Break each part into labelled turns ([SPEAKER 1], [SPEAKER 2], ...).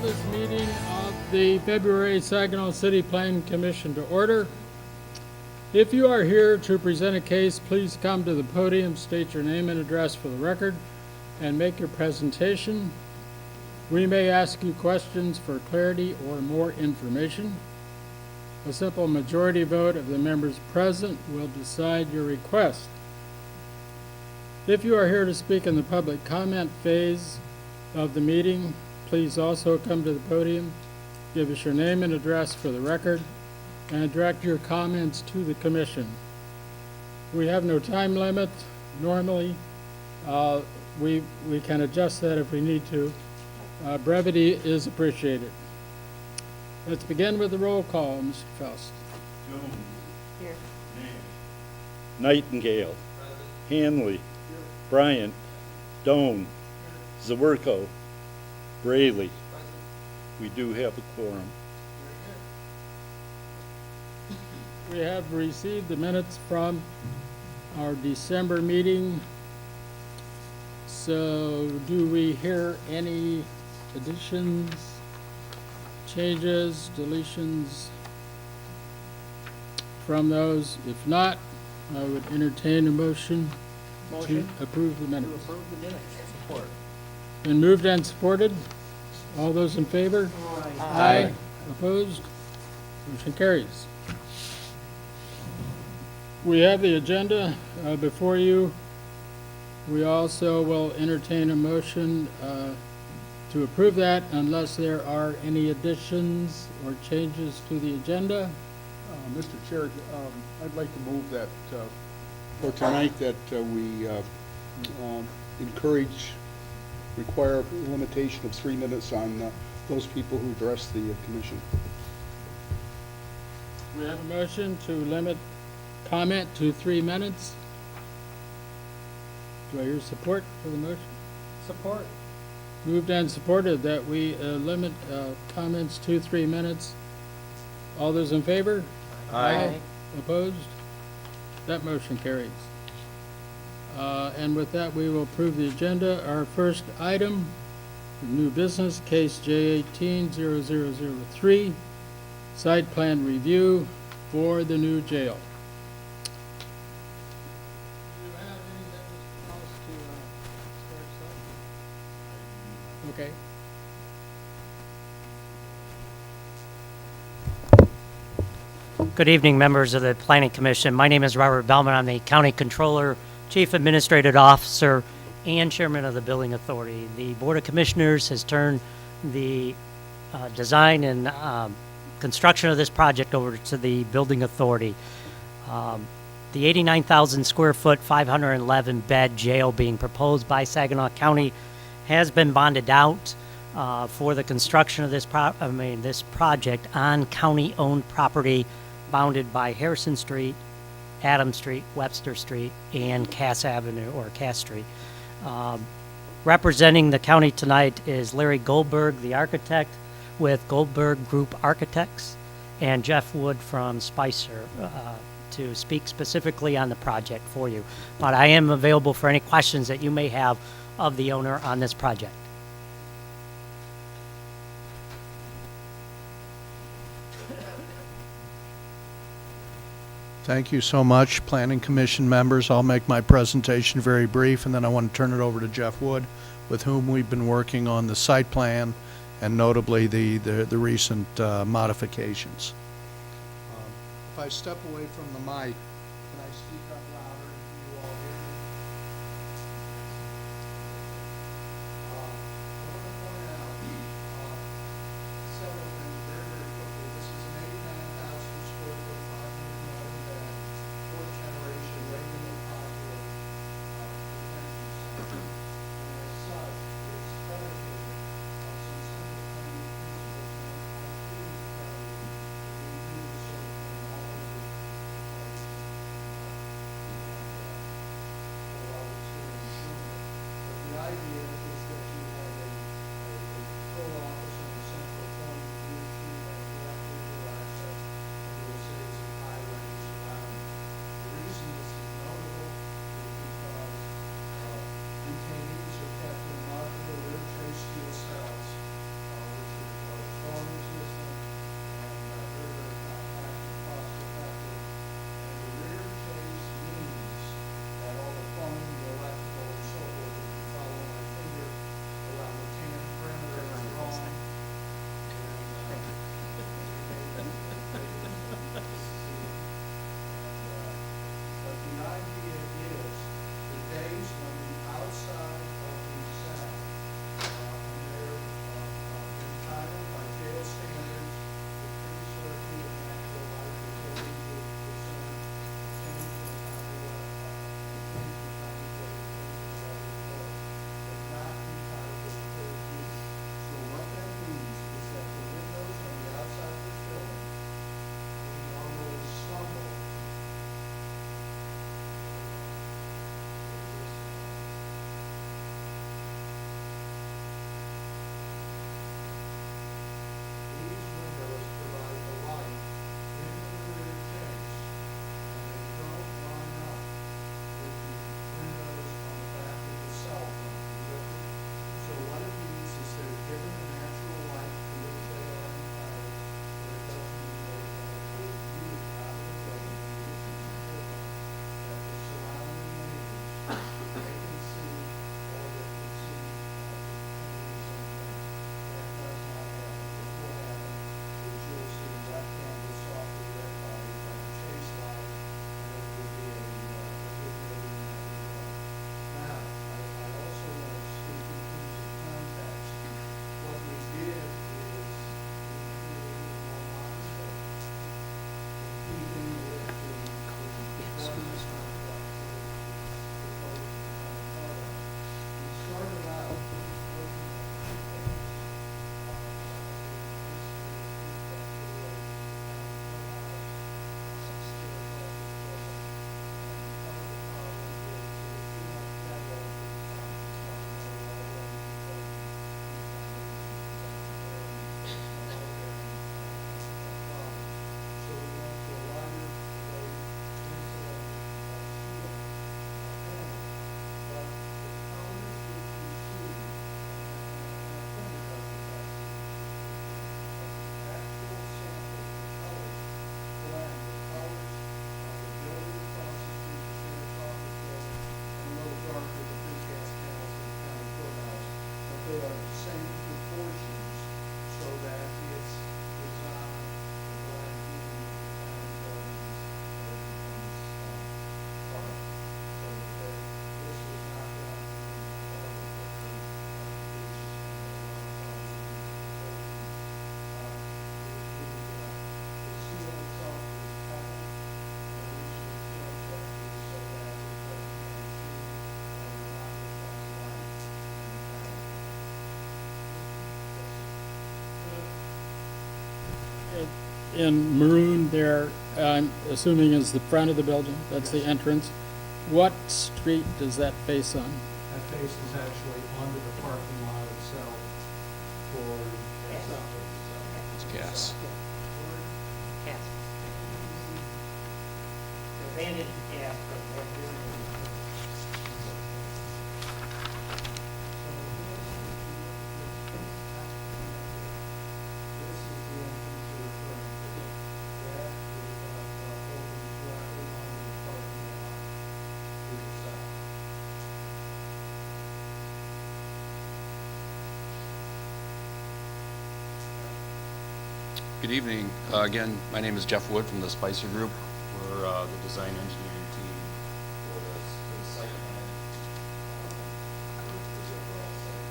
[SPEAKER 1] this meeting of the February Saginaw City Plan Commission to order. If you are here to present a case, please come to the podium, state your name and address for the record, and make your presentation. We may ask you questions for clarity or more information. A simple majority vote of the members present will decide your request. If you are here to speak in the public comment phase of the meeting, please also come to the podium, give us your name and address for the record, and direct your comments to the commission. We have no time limit. Normally, we can adjust that if we need to. Brevity is appreciated. Let's begin with the roll call, Mr. Faust.
[SPEAKER 2] Jones.
[SPEAKER 3] Here.
[SPEAKER 2] Nightingale. Hanley. Bryant. Doan. Zawerko. Braley. We do have a quorum.
[SPEAKER 1] We have received the minutes from our December meeting. So do we hear any additions, changes, deletions from those? If not, I would entertain a motion to approve the minutes.
[SPEAKER 3] To approve the minutes. Support.
[SPEAKER 1] Been moved and supported. All those in favor? Aye. Opposed? Motion carries. We have the agenda before you. We also will entertain a motion to approve that unless there are any additions or changes to the agenda.
[SPEAKER 4] Mr. Chair, I'd like to move that for tonight that we require a limitation of 3 minutes on those people who address the commission.
[SPEAKER 1] We have a motion to limit comment to 3 minutes. Do I hear support for the motion?
[SPEAKER 3] Support.
[SPEAKER 1] Moved and supported that we limit comments to 3 minutes. All those in favor?
[SPEAKER 3] Aye.
[SPEAKER 1] Opposed? That motion carries. And with that, we will approve the agenda. Our first item, new business, case J18-0003, site plan review for the new jail. Do you have anything else to start us off? Okay.
[SPEAKER 5] Good evening, members of the Planning Commission. My name is Robert Bellman. I'm the County Controller, Chief Administrative Officer, and Chairman of the Building Authority. The Board of Commissioners has turned the design and construction of this project over to the Building Authority. The 89,000 square foot, 511 bed jail being proposed by Saginaw County has been bonded out for the construction of this project on county-owned property bounded by Harrison Street, Adams Street, Webster Street, and Cass Avenue, or Cass Street. Representing the county tonight is Larry Goldberg, the architect, with Goldberg Group Architects, and Jeff Wood from Spicer to speak specifically on the project for you. But I am available for any questions that you may have of the owner on this project.
[SPEAKER 6] Thank you so much, Planning Commission members. I'll make my presentation very brief, and then I want to turn it over to Jeff Wood, with whom we've been working on the site plan and notably the recent modifications. If I step away from the mic, can I speak up louder? Can you all hear me? I want to point out several things very, very quickly. This is an 89,000 square foot, 511 bed, fourth generation, regular popular detention center. And as such, it's predicated on some simple planning principles and including the sort of thing all over the but the idea is that you have a full office and a central point of view, you have direct visual access into a series of highways around it. The reason this is notable is because detainees are kept in rear trace steel cells, which are they are the same proportions so that it's on the line even with the town buildings that becomes park. So that this was not done in all the the seal itself is padded, and the reason we don't check is so that it doesn't intrude or not reflect light in the panel.
[SPEAKER 1] In maroon there, I'm assuming is the front of the building, that's the entrance. What street does that face on?
[SPEAKER 6] That face is actually onto the parking lot itself for.
[SPEAKER 3] It's gas.
[SPEAKER 5] Yes. The vantage gas, but that
[SPEAKER 6] This is the entrance to the front. That opens directly onto the parking lot to the south.
[SPEAKER 7] Good evening. Again, my name is Jeff Wood from the Spicer Group. We're the design engineering team for the site plan. For the overall site.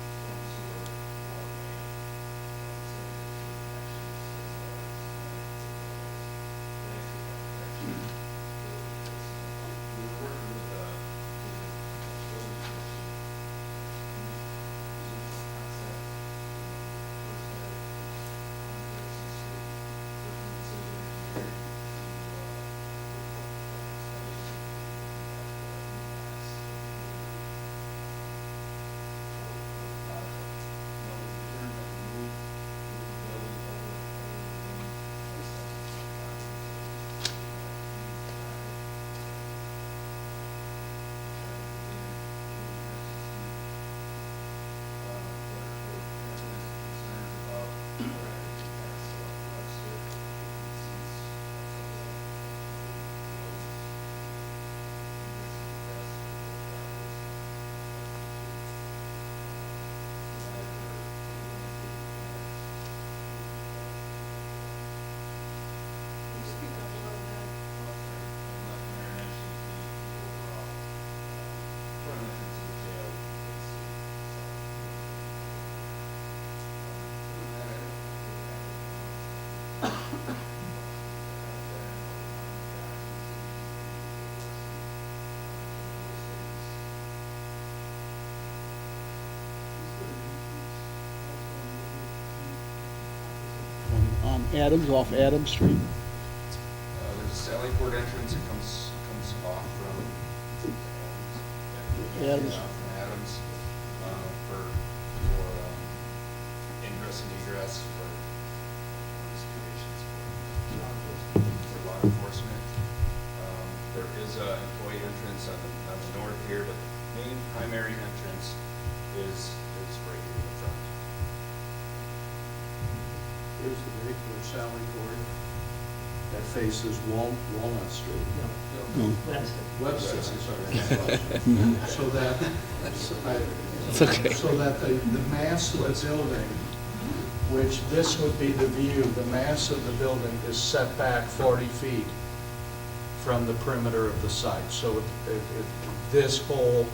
[SPEAKER 7] Storm sewer, water main, sanitary sewer connections, we were working with the building commission. Using this concept, first had
[SPEAKER 4] On Adams, off Adams Street.
[SPEAKER 7] there's a Sally Port entrance, it comes off from
[SPEAKER 4] Adams.
[SPEAKER 7] From Adams, for ingress and egress for excavations for law enforcement. There is an employee entrance on the north here, but the main primary entrance is right here in the front.
[SPEAKER 6] Here's the vehicular Sally Port that faces Walnut Street. Webster, I'm sorry. So that, so that the mass of the building, which this would be the view, the mass of the building is set back 40 feet from the perimeter of the site. So this whole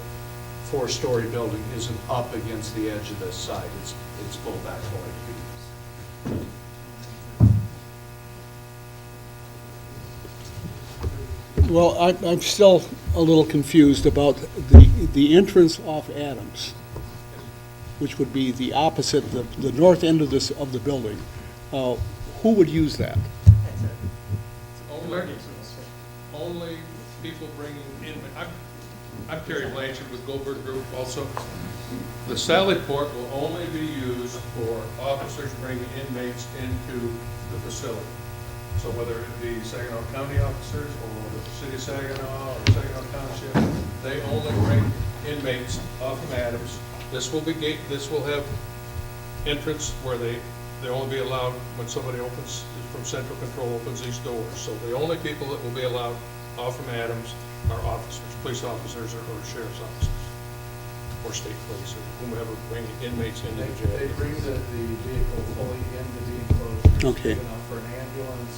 [SPEAKER 6] four-story building isn't up against the edge of the site. It's pulled back 40 feet.
[SPEAKER 4] Well, I'm still a little confused about the entrance off Adams, which would be the opposite, the north end of the building. Who would use that?
[SPEAKER 8] Only people bringing in, I'm Terry Blanchard with Goldberg Group also. The Sally Port will only be used for officers bringing inmates into the facility. So whether it be Saginaw County officers or the City of Saginaw or Saginaw Township, they only bring inmates off from Adams. This will have entrance where they only be allowed when somebody opens, from central control opens these doors. So the only people that will be allowed off from Adams are officers, police officers or sheriff's officers. or state police, or whomever bringing inmates into the jail.
[SPEAKER 9] They bring the vehicle fully into the enclosure.
[SPEAKER 4] Okay.
[SPEAKER 9] Big enough for an ambulance,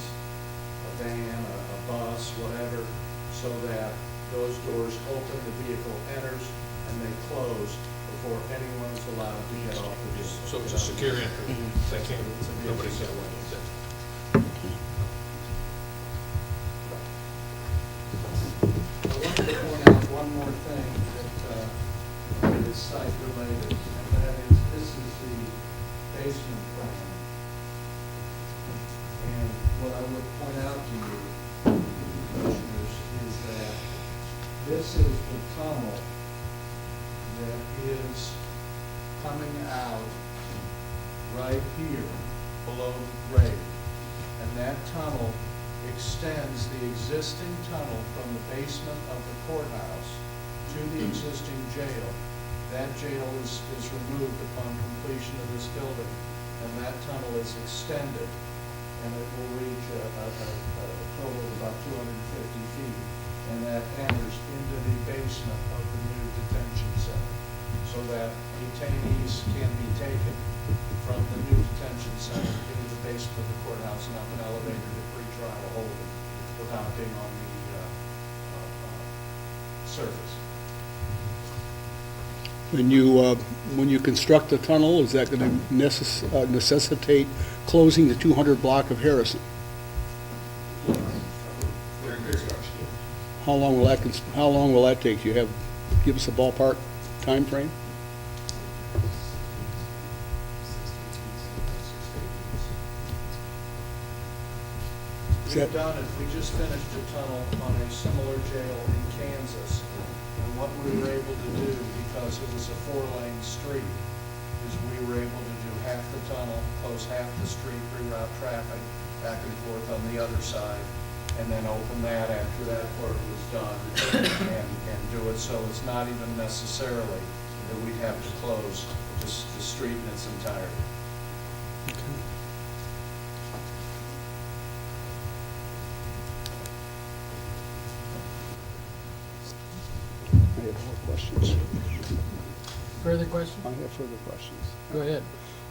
[SPEAKER 9] a van, a bus, whatever, so that those doors open, the vehicle enters, and they close before anyone's allowed to get off the vehicle.
[SPEAKER 8] So it's a secure entry. They can't, nobody can get away with it.
[SPEAKER 9] I wanted to point out one more thing that is site related, and that is, this is the basement plan. And what I would point out to you, commissioners, is that this is the tunnel that is coming out right here below grade. And that tunnel extends the existing tunnel from the basement of the courthouse to the existing jail. That jail is removed upon completion of this building, and that tunnel is extended, and it will reach a total of about 250 feet, and that enters into the basement of the new detention center, so that detainees can be taken from the new detention center into the basement of the courthouse and up an elevator to pretrial holding without being on the surface.
[SPEAKER 4] When you construct the tunnel, is that going to necessitate closing the 200 block of Harrison?
[SPEAKER 7] During construction.
[SPEAKER 4] How long will that take? Give us a ballpark time frame?
[SPEAKER 9] We've done it, we just finished a tunnel on a similar jail in Kansas. And what we were able to do, because it was a 4-lane street, is we were able to do half the tunnel, close half the street, reroute traffic back and forth on the other side, and then open that after that work was done, and do it so it's not even necessarily that we'd have to close the street in its entirety.
[SPEAKER 4] I have more questions.
[SPEAKER 1] Further question?
[SPEAKER 4] I have further questions.
[SPEAKER 1] Go ahead.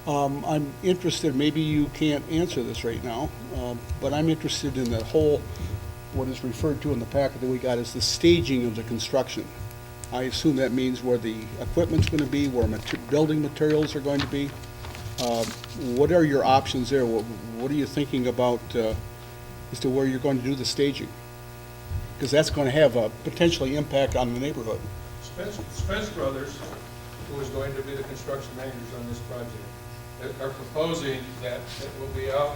[SPEAKER 4] I'm interested, maybe you can't answer this right now, but I'm interested in the whole, what is referred to in the packet that we got as the staging of the construction. I assume that means where the equipment's going to be, where building materials are going to be. What are your options there? What are you thinking about as to where you're going to do the staging? Because that's going to have a potentially impact on the neighborhood.
[SPEAKER 8] Spence Brothers, who is going to be the construction managers on this project, are proposing that it will be out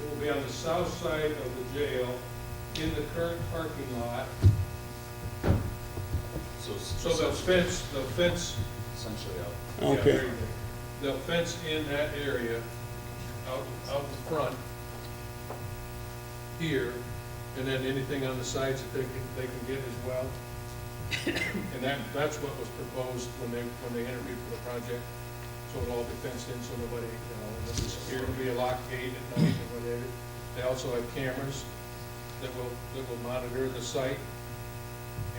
[SPEAKER 8] it will be on the south side of the jail in the current parking lot. So they'll fence
[SPEAKER 7] Essentially out.
[SPEAKER 4] Okay.
[SPEAKER 8] they'll fence in that area out in front here, and then anything on the sides that they can get as well. And that's what was proposed when they interviewed for the project. So it'll all be fenced in, so nobody, and it'll be secure, it'll be a locked gate at night and whatever. They also have cameras that will monitor the site.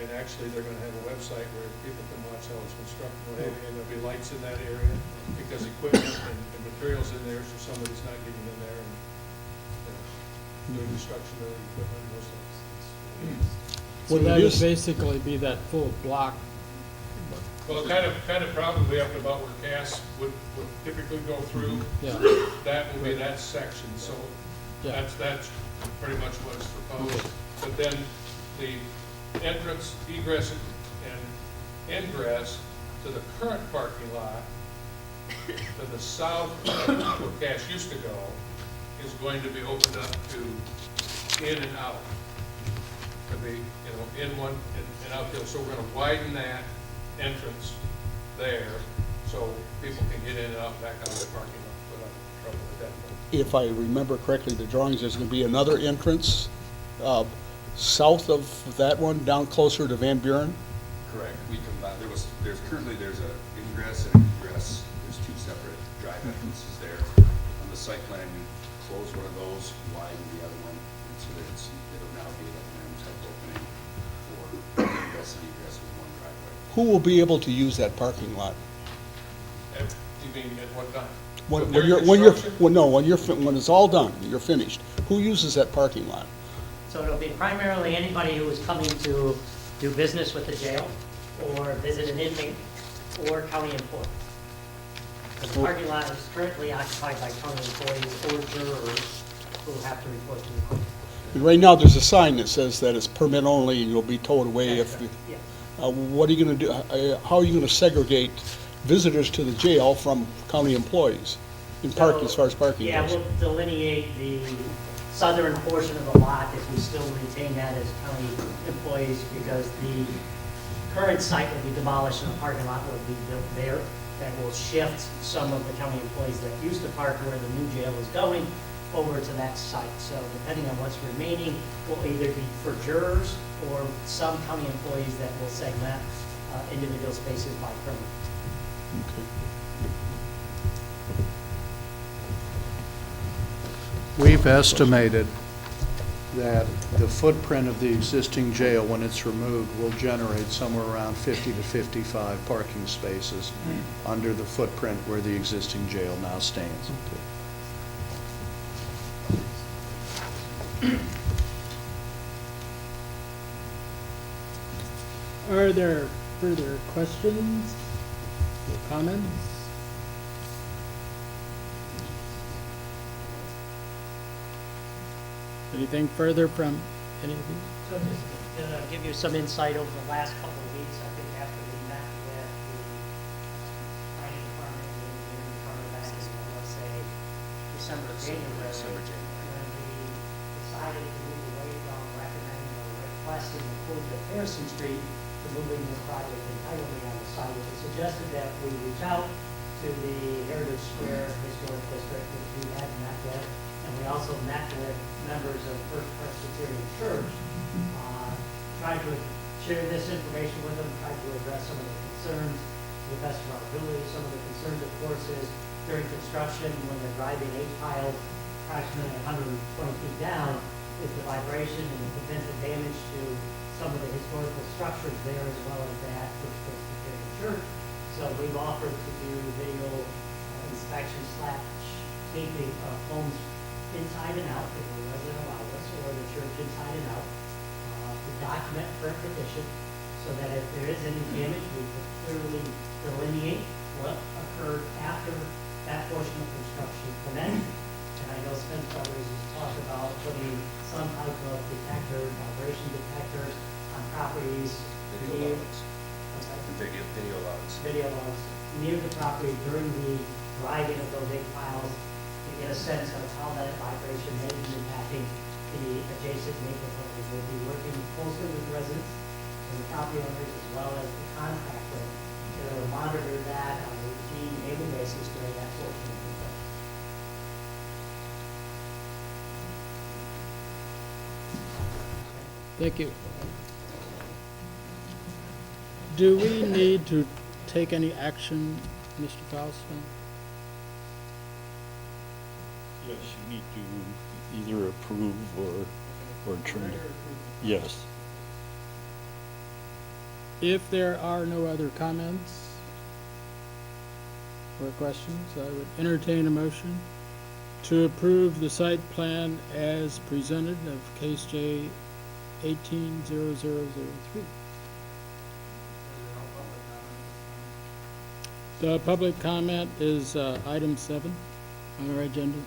[SPEAKER 8] And actually, they're gonna have a website where people can watch how it's constructed, whatever, and there'll be lights in that area, because equipment and materials in there, so somebody's not getting in there and, doing destruction of the equipment and those things.
[SPEAKER 1] So that would basically be that full block.
[SPEAKER 8] Well, kind of probably up about where Cass would typically go through,
[SPEAKER 1] Yeah,
[SPEAKER 8] that will be that section, so
[SPEAKER 1] yeah.
[SPEAKER 8] that's pretty much what's proposed. But then the entrance, egress, and ingress to the current parking lot to the south of where Cass used to go is going to be opened up to in and out. To be, in one and out the other. So we're gonna widen that entrance there so people can get in and out back out of the parking lot without trouble at that point.
[SPEAKER 4] If I remember correctly, the drawings, there's going to be another entrance south of that one, down closer to Van Buren?
[SPEAKER 7] Correct. We combine, there's currently an ingress and egress. There's two separate drive entrances there. On the site plan, we close one of those, widen the other one, and so that it'll now be like an
[SPEAKER 4] who will be able to use that parking lot?
[SPEAKER 8] You mean at what time?
[SPEAKER 4] When
[SPEAKER 8] During
[SPEAKER 4] you're,
[SPEAKER 8] construction?
[SPEAKER 4] when it's all done, you're finished, who uses that parking lot?
[SPEAKER 5] So it'll be primarily anybody who is coming to do business with the jail or visit an inmate or county employee. The parking lot is currently occupied by county employees or jurors who have to report to the court.
[SPEAKER 4] And right now, there's a sign that says that it's permit only and you'll be towed away if,
[SPEAKER 5] Yes.
[SPEAKER 4] what are you gonna do, how are you gonna segregate visitors to the jail from county employees in parking, as far as parking
[SPEAKER 5] Yeah,
[SPEAKER 4] goes?
[SPEAKER 5] we'll delineate the southern portion of the lot if we still retain that as county employees, because the current site will be demolished and a parking lot will be built there. That will shift some of the county employees that used to park where the new jail is going over to that site. So depending on what's remaining, will either be for jurors or some county employees that will segment individual spaces by permit.
[SPEAKER 6] We've estimated that the footprint of the existing jail, when it's removed, will generate somewhere around 50 to 55 parking spaces under the footprint where the existing jail now stands.
[SPEAKER 1] Are there further questions or comments? Anything further from any of you?
[SPEAKER 5] So just to give you some insight over the last couple of weeks, I think after we met with the planning department and the engineering department back in, let's say, December, January, when we decided to move away from recommending or requesting the closure of Harrison Street to moving this project entirely on the site, it suggested that we reach out to the Heritage Square Historic District, which we had met with, and we also met with members of First Presbyterian Church, tried to share this information with them, tried to address some of the concerns to the best of our ability. Some of the concerns, of course, is during construction, when they're driving 8 piles approximately 120 feet down, is the vibration and the potential damage to some of the historical structures there, as well as that First Presbyterian Church. So we've offered to do video inspection / taping of homes inside and out, if the resident allows us, or the church inside and out, to document current condition, so that if there is any damage, we can clearly delineate what occurred after that portion of construction commenced. And I know Spence Brothers has talked about putting some type of detector, vibration detectors on properties
[SPEAKER 7] Video
[SPEAKER 5] near,
[SPEAKER 7] logs.
[SPEAKER 5] what's that?
[SPEAKER 7] Video logs.
[SPEAKER 5] Video logs near the property during the driving of those 8 piles, to get a sense of how that vibration may be impacting the adjacent neighborhood. We'll be working closely with residents and the property owners, as well as the contractor, to monitor that on a routine, daily basis during that portion of the day.
[SPEAKER 1] Thank you. Do we need to take any action, Mr. Falstone?
[SPEAKER 2] Yes, you need to either approve or turn it. Yes.
[SPEAKER 1] If there are no other comments or questions, I would entertain a motion to approve the site plan as presented of case J 180003. The public comment is item 7 on our agenda.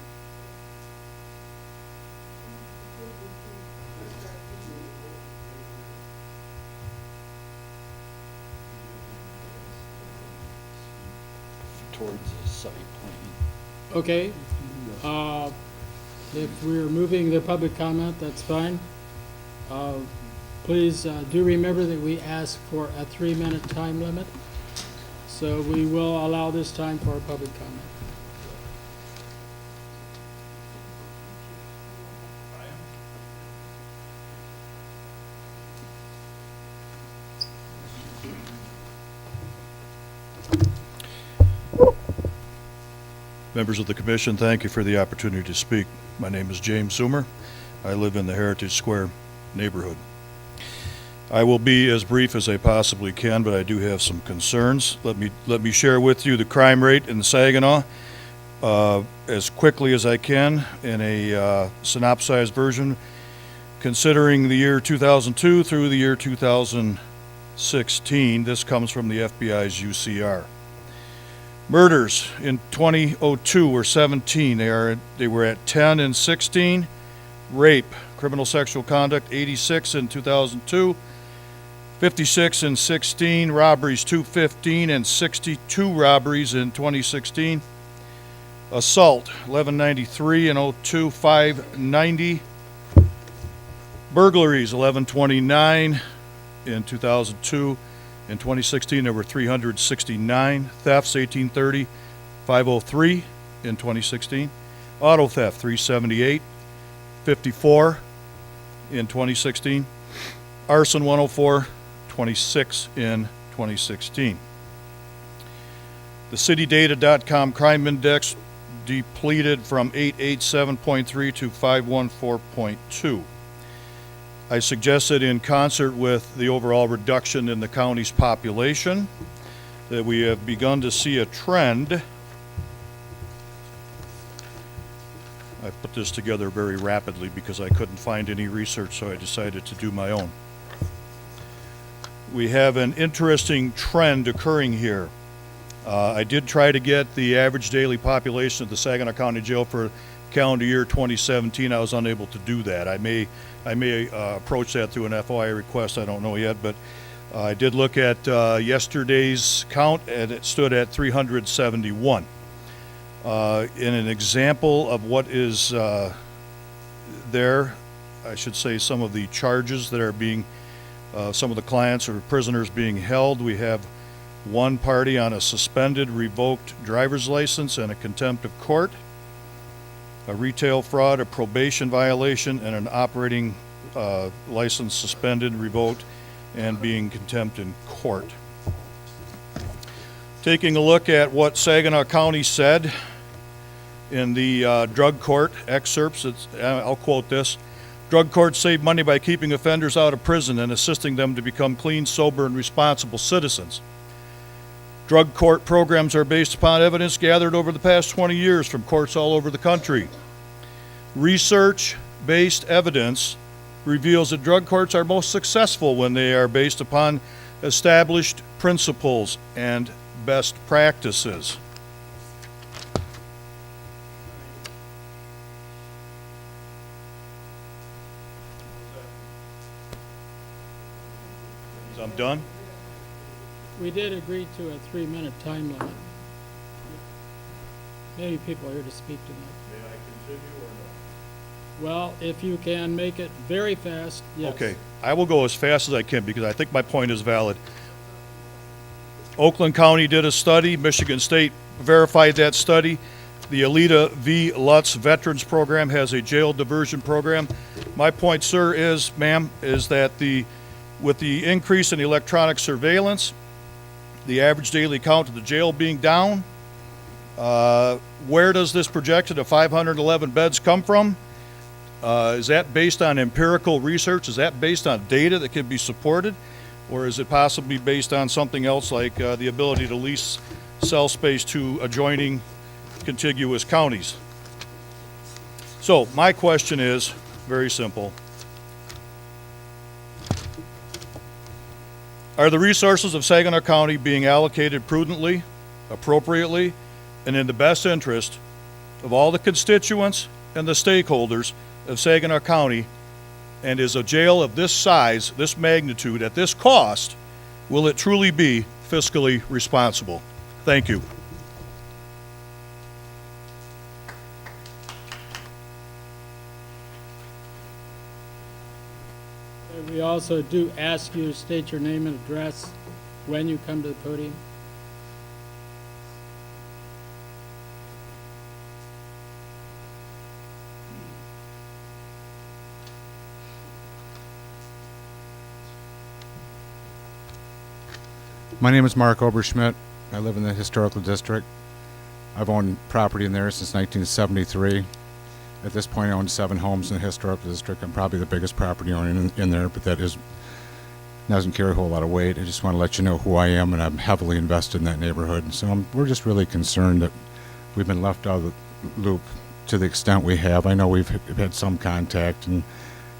[SPEAKER 2] Towards the site plan.
[SPEAKER 1] Okay, if we're moving the public comment, that's fine. Please do remember that we ask for a 3-minute time limit, so we will allow this time for public comment.
[SPEAKER 10] Members of the commission, thank you for the opportunity to speak. My name is James Zoomer. I live in the Heritage Square neighborhood. I will be as brief as I possibly can, but I do have some concerns. Let me share with you the crime rate in Saginaw as quickly as I can in a synopsized version, considering the year 2002 through the year 2016. This comes from the FBI's UCR. Murders in 2002 were 17. They were at 10 in 16. Rape, criminal sexual conduct, 86 in 2002. 56 in 16, robberies 215, and 62 robberies in 2016. Assault 1193 in 02, 590. Burglaries 1129 in 2002. In 2016 there were 369. Thefts 1830, 503 in 2016. Auto theft 378, 54 in 2016. Arson 104, 26 in 2016. The CityData.com crime index depleted from 887.3 to 514.2. I suggested, in concert with the overall reduction in the county's population, that we have begun to see a trend. I put this together very rapidly because I couldn't find any research, so I decided to do my own. We have an interesting trend occurring here. I did try to get the average daily population of the Saginaw County Jail for calendar year 2017. I was unable to do that. I may approach that through an FOI request. I don't know yet, but I did look at yesterday's count, and it stood at 371. In an example of what is there, I should say some of the charges that are being some of the clients or prisoners being held. We have one party on a suspended, revoked driver's license and a contempt of court, a retail fraud, a probation violation, and an operating license suspended, revoked, and being contempt in court. Taking a look at what Saginaw County said in the drug court excerpts, I'll quote this. Drug courts save money by keeping offenders out of prison and assisting them to become clean, sober, and responsible citizens. Drug court programs are based upon evidence gathered over the past 20 years from courts all over the country. Research-based evidence reveals that drug courts are most successful when they are based upon established principles and best practices. I'm done.
[SPEAKER 1] We did agree to a 3-minute time limit. Many people are here to speak to that.
[SPEAKER 10] May I continue or no?
[SPEAKER 1] Well, if you can make it very fast, yes.
[SPEAKER 10] Okay, I will go as fast as I can because I think my point is valid. Oakland County did a study. Michigan State verified that study. The Alita V. Lutz Veterans Program has a jail diversion program. My point, sir, is, ma'am, is that with the increase in electronic surveillance, the average daily count of the jail being down, where does this projection of 511 beds come from? Is that based on empirical research? Is that based on data that can be supported? Or is it possibly based on something else like the ability to lease cell space to adjoining contiguous counties? So my question is very simple. Are the resources of Saginaw County being allocated prudently, appropriately, and in the best interest of all the constituents and the stakeholders of Saginaw County? And is a jail of this size, this magnitude, at this cost, will it truly be fiscally responsible? Thank you.
[SPEAKER 1] We also do ask you to state your name and address when you come to the podium.
[SPEAKER 3] My name is Mark Oberschmidt. I live in the historical district. I've owned property in there since 1973. At this point, I own 7 homes in the historical district. I'm probably the biggest property owner in there, but that is doesn't carry a whole lot of weight. I just want to let you know who I am, and I'm heavily invested in that neighborhood. So we're just really concerned that we've been left out of the loop to the extent we have. I know we've had some contact, and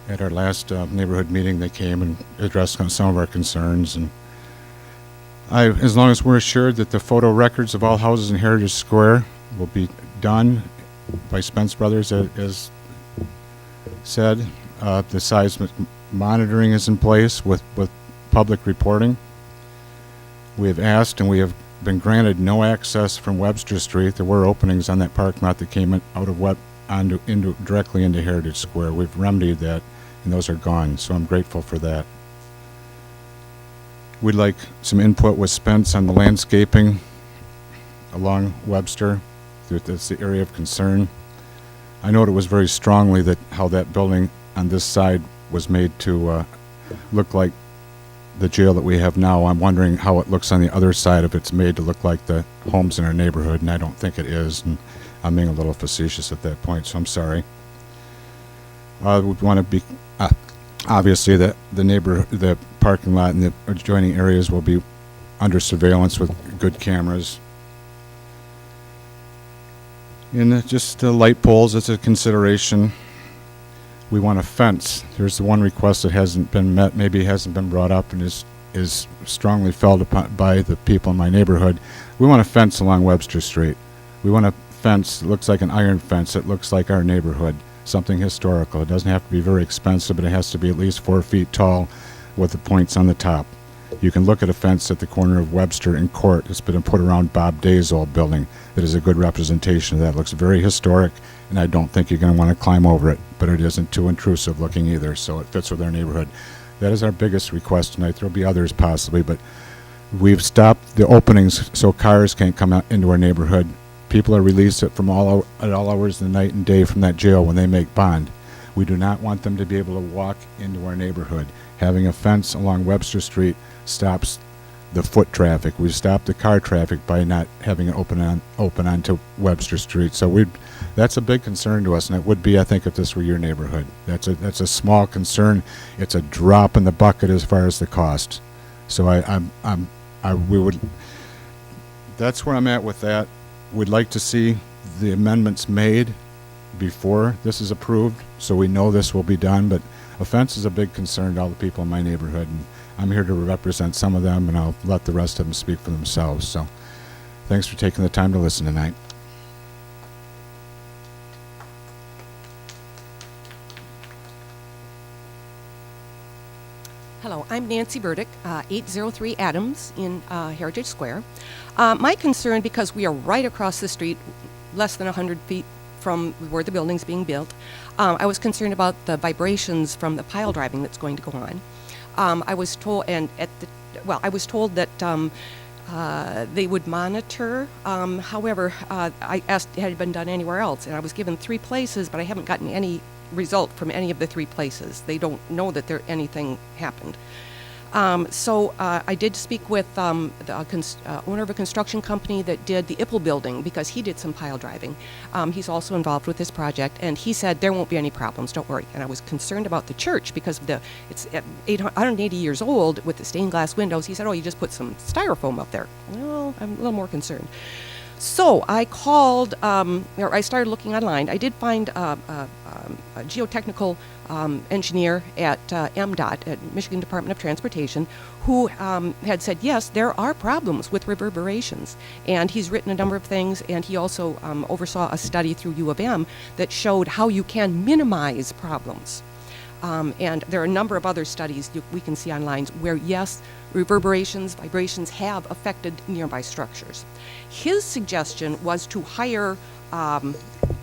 [SPEAKER 3] at our last neighborhood meeting, they came and addressed some of our concerns. And as long as we're assured that the photo records of all houses in Heritage Square will be done by Spence Brothers, as said, the seismic monitoring is in place with public reporting. We have asked, and we have been granted no access from Webster Street. There were openings on that parking lot that came out of directly into Heritage Square. We've remedied that, and those are gone, so I'm grateful for that. We'd like some input with Spence on the landscaping along Webster. That's the area of concern. I noted it was very strongly that how that building on this side was made to look like the jail that we have now. I'm wondering how it looks on the other side if it's made to look like the homes in our neighborhood, and I don't think it is, and I'm being a little facetious at that point, so I'm sorry. We want to be, obviously, the parking lot and the adjoining areas will be under surveillance with good cameras. And just light poles as a consideration. We want a fence. There's the one request that hasn't been met, maybe hasn't been brought up, and is strongly felt upon by the people in my neighborhood. We want a fence along Webster Street. We want a fence that looks like an iron fence that looks like our neighborhood, something historical. It doesn't have to be very expensive, but it has to be at least 4 feet tall with the points on the top. You can look at a fence at the corner of Webster and Court. It's been put around Bob Day's old building. That is a good representation of that. It looks very historic, and I don't think you're going to want to climb over it, but it isn't too intrusive looking either, so it fits with our neighborhood. That is our biggest request tonight. There'll be others possibly, but we've stopped the openings so cars can't come out into our neighborhood. People are released at all hours of the night and day from that jail when they make bond. We do not want them to be able to walk into our neighborhood. Having a fence along Webster Street stops the foot traffic. We've stopped the car traffic by not having it open onto Webster Street. So that's a big concern to us, and it would be, I think, if this were your neighborhood. That's a small concern. It's a drop in the bucket as far as the cost. So that's where I'm at with that. We'd like to see the amendments made before this is approved, so we know this will be done. But a fence is a big concern to all the people in my neighborhood, and I'm here to represent some of them, and I'll let the rest of them speak for themselves. So thanks for taking the time to listen tonight.
[SPEAKER 11] Hello, I'm Nancy Burdick, 803 Adams in Heritage Square. My concern, because we are right across the street, less than 100 feet from where the building's being built, I was concerned about the vibrations from the pile driving that's going to go on. I was told, I was told that they would monitor. However, I asked had it been done anywhere else, and I was given 3 places, but I haven't gotten any result from any of the 3 places. They don't know that anything happened. So I did speak with the owner of a construction company that did the Ipple building, because he did some pile driving. He's also involved with this project, and he said there won't be any problems, don't worry. And I was concerned about the church because it's 180 years old with the stained glass windows. He said, oh, you just put some styrofoam up there. Well, I'm a little more concerned. So I called, or I started looking online. I did find a geotechnical engineer at MDOT, at Michigan Department of Transportation, who had said, yes, there are problems with reverberations. And he's written a number of things, and he also oversaw a study through U of M that showed how you can minimize problems. And there are a number of other studies we can see online where, yes, reverberations, vibrations have affected nearby structures. His suggestion was to hire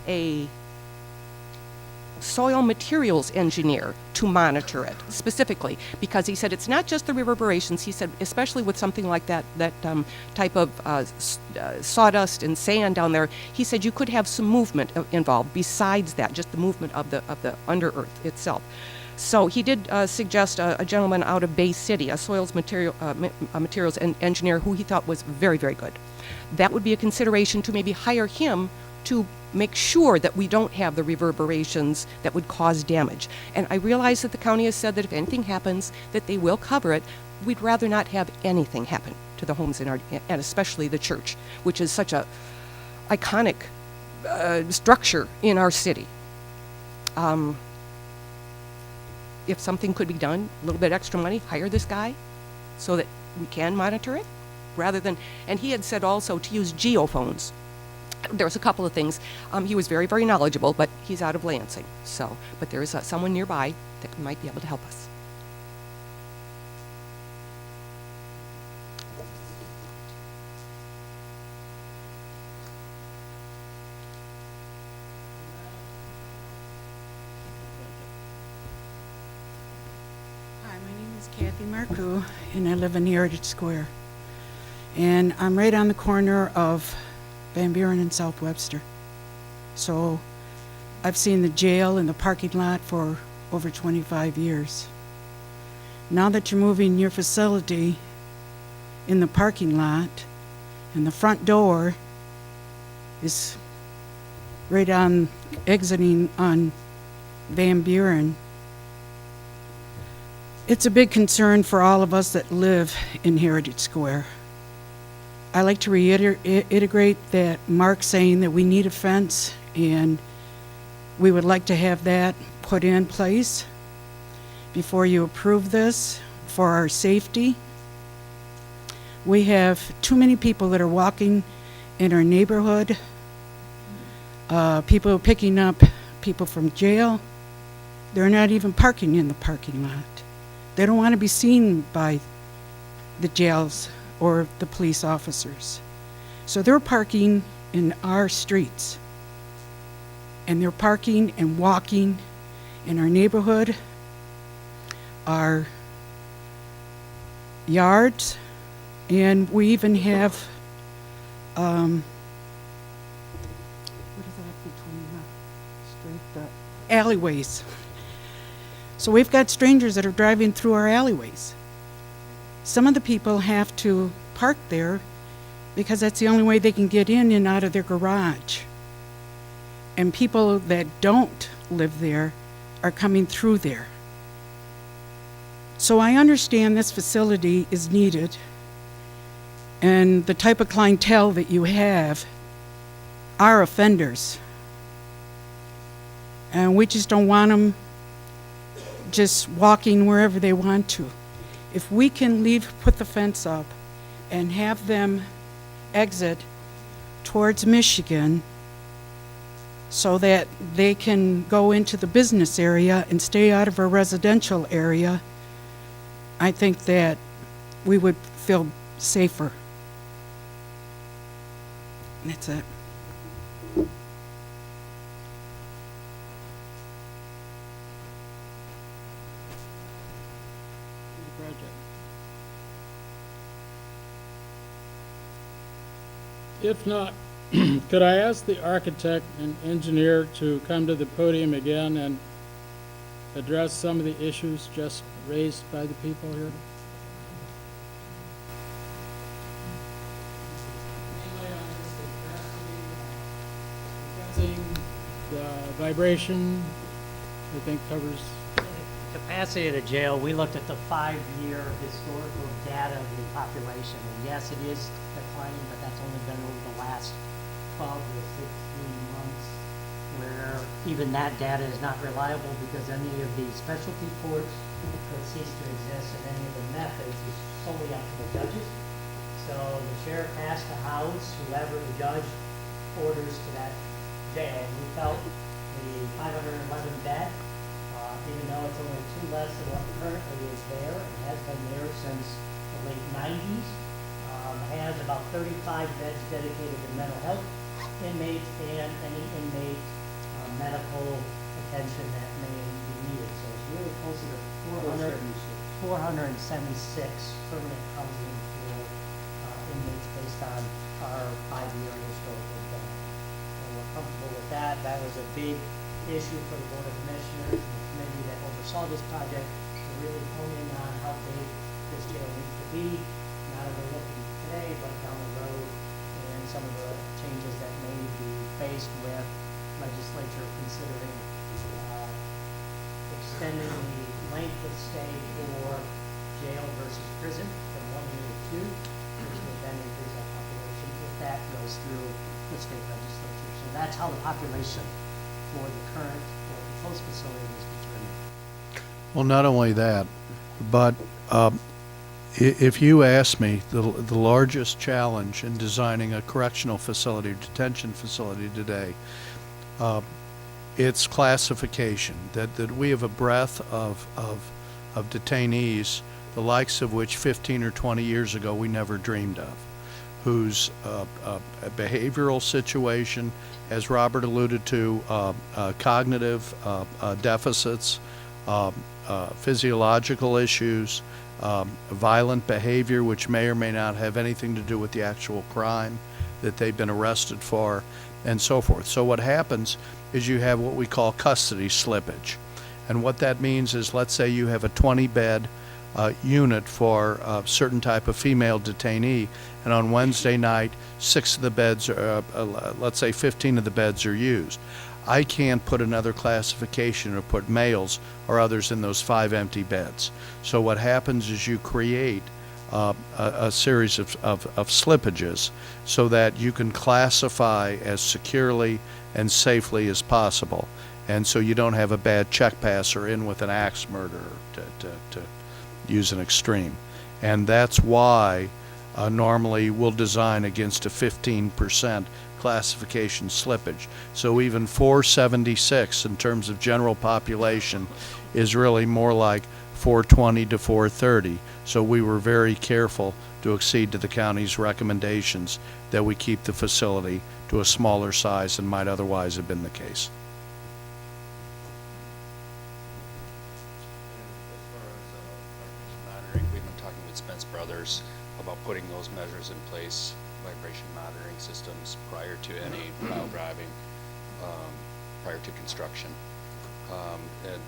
[SPEAKER 11] a soil materials engineer to monitor it specifically, because he said it's not just the reverberations. He said, especially with something like that type of sawdust and sand down there, he said you could have some movement involved besides that, just the movement of the under earth itself. So he did suggest a gentleman out of Bay City, a soils materials engineer who he thought was very, very good. That would be a consideration to maybe hire him to make sure that we don't have the reverberations that would cause damage. And I realize that the county has said that if anything happens, that they will cover it. We'd rather not have anything happen to the homes in our, and especially the church, which is such a iconic structure in our city. If something could be done, a little bit extra money, hire this guy so that we can monitor it rather than, and he had said also to use geophones. There was a couple of things. He was very, very knowledgeable, but he's out of Lansing. So, but there is someone nearby that might be able to help us.
[SPEAKER 12] Hi, my name is Kathy Marcoux, and I live in Heritage Square. And I'm right on the corner of Van Buren and South Webster. So I've seen the jail and the parking lot for over 25 years. Now that you're moving your facility in the parking lot, and the front door is right on exiting on Van Buren, it's a big concern for all of us that live in Heritage Square. I like to reiterate that Mark saying that we need a fence, and we would like to have that put in place before you approve this for our safety. We have too many people that are walking in our neighborhood, people picking up people from jail. They're not even parking in the parking lot. They don't want to be seen by the jails or the police officers. So they're parking in our streets. And they're parking and walking in our neighborhood, our yards, and we even have, what is that between the street, the alleyways. So we've got strangers that are driving through our alleyways. Some of the people have to park there because that's the only way they can get in and out of their garage. And people that don't live there are coming through there. So I understand this facility is needed, and the type of clientele that you have are offenders. And we just don't want them just walking wherever they want to. If we can put the fence up and have them exit towards Michigan so that they can go into the business area and stay out of our residential area, I think that we would feel safer. And that's it.
[SPEAKER 1] If not, could I ask the architect and engineer to come to the podium again and address some of the issues just raised by the people here? The vibration, I think covers.
[SPEAKER 5] Capacity of the jail, we looked at the 5-year historical data of the population, and yes, it is declining, but that's only been over the last 12 to 16 months, where even that data is not reliable because any of the specialty courts could cease to exist, and any of the methods is solely up to the judges. So the sheriff has to house whoever the judge orders to that jail. We felt the 511 bed, even though it's only 2 less than what currently is there, and has been there since the late 90s, has about 35 beds dedicated to mental health inmates and any inmate medical attention that may be needed. So it's really closer to 476 permanent housing for inmates based on our 5-year historical data. And we're comfortable with that. That was a big issue for the Board of Commissioners and the committee that oversaw this project to really hone in on how big this jail needs to be, not only looking today, but down the road. And some of the changes that may be faced with legislature considering extending the length of stay for jail versus prison from 1 year to 2, which would then increase our population if that goes through the state legislature. So that's how the population for the current or proposed facility was determined.
[SPEAKER 6] Well, not only that, but if you ask me, the largest challenge in designing a correctional facility, detention facility today, it's classification, that we have a breadth of detainees, the likes of which 15 or 20 years ago we never dreamed of, whose behavioral situation, as Robert alluded to, cognitive deficits, physiological issues, violent behavior, which may or may not have anything to do with the actual crime that they've been arrested for, and so forth. So what happens is you have what we call custody slippage. And what that means is, let's say you have a 20-bed unit for a certain type of female detainee, and on Wednesday night, 6 of the beds, let's say 15 of the beds are used. I can't put another classification or put males or others in those 5 empty beds. So what happens is you create a series of slippages so that you can classify as securely and safely as possible. And so you don't have a bad check passer in with an axe murderer, to use an extreme. And that's why normally we'll design against a 15% classification slippage. So even 476 in terms of general population is really more like 420 to 430. So we were very careful to accede to the county's recommendations that we keep the facility to a smaller size than might otherwise have been the case.
[SPEAKER 7] Monitoring, we've been talking with Spence Brothers about putting those measures in place, vibration monitoring systems prior to any plow driving, prior to construction. And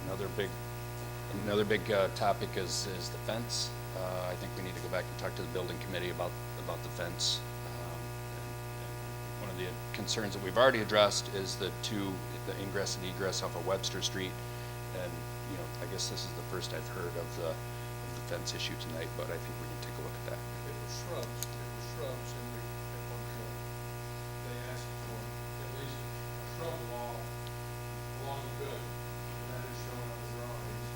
[SPEAKER 7] another big topic is the fence. I think we need to go back and talk to the building committee about the fence. And one of the concerns that we've already addressed is the ingress and egress off of Webster Street. And I guess this is the first I've heard of the fence issue tonight, but I think we can take a look at that.
[SPEAKER 8] It was shrubs, and we, at one point, they asked for at least a shrub wall along the building, and that is shown on the drawings.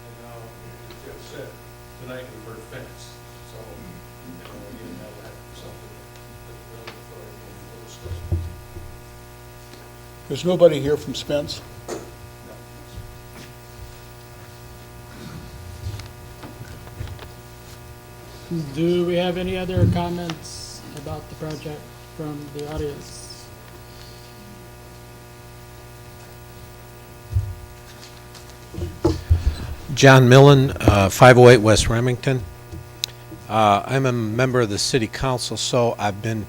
[SPEAKER 8] And now, as Jeff said, tonight we heard fence, so, again, that would have to be something that the building authority will discuss.
[SPEAKER 4] There's nobody here from Spence?
[SPEAKER 1] Do we have any other comments about the project from the audience?
[SPEAKER 13] John Millen, 508 West Remington. I'm a member of the City Council, so I've been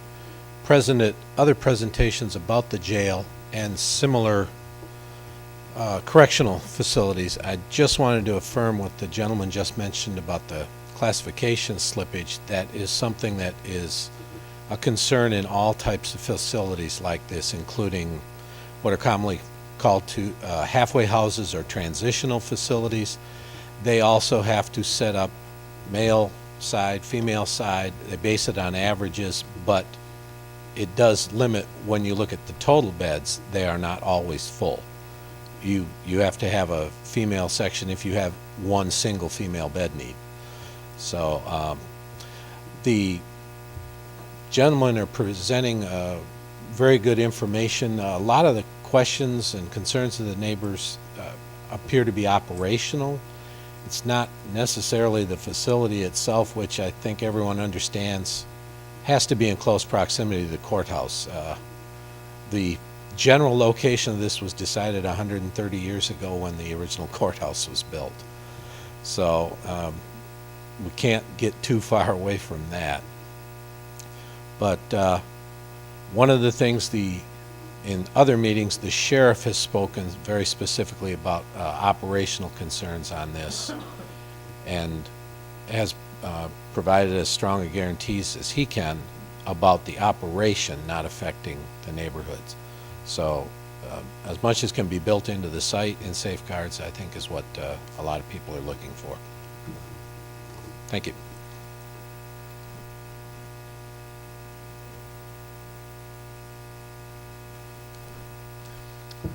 [SPEAKER 13] present at other presentations about the jail and similar correctional facilities. I just wanted to affirm what the gentleman just mentioned about the classification slippage. That is something that is a concern in all types of facilities like this, including what are commonly called halfway houses or transitional facilities. They also have to set up male side, female side. They base it on averages, but it does limit, when you look at the total beds, they are not always full. You have to have a female section if you have one single female bed need. So the gentlemen are presenting very good information. A lot of the questions and concerns of the neighbors appear to be operational. It's not necessarily the facility itself, which I think everyone understands has to be in close proximity to the courthouse. The general location of this was decided 130 years ago when the original courthouse was built. So we can't get too far away from that. But one of the things in other meetings, the sheriff has spoken very specifically about operational concerns on this and has provided as strong a guarantees as he can about the operation, not affecting the neighborhoods. So as much as can be built into the site in safeguards, I think is what a lot of people are looking for. Thank you.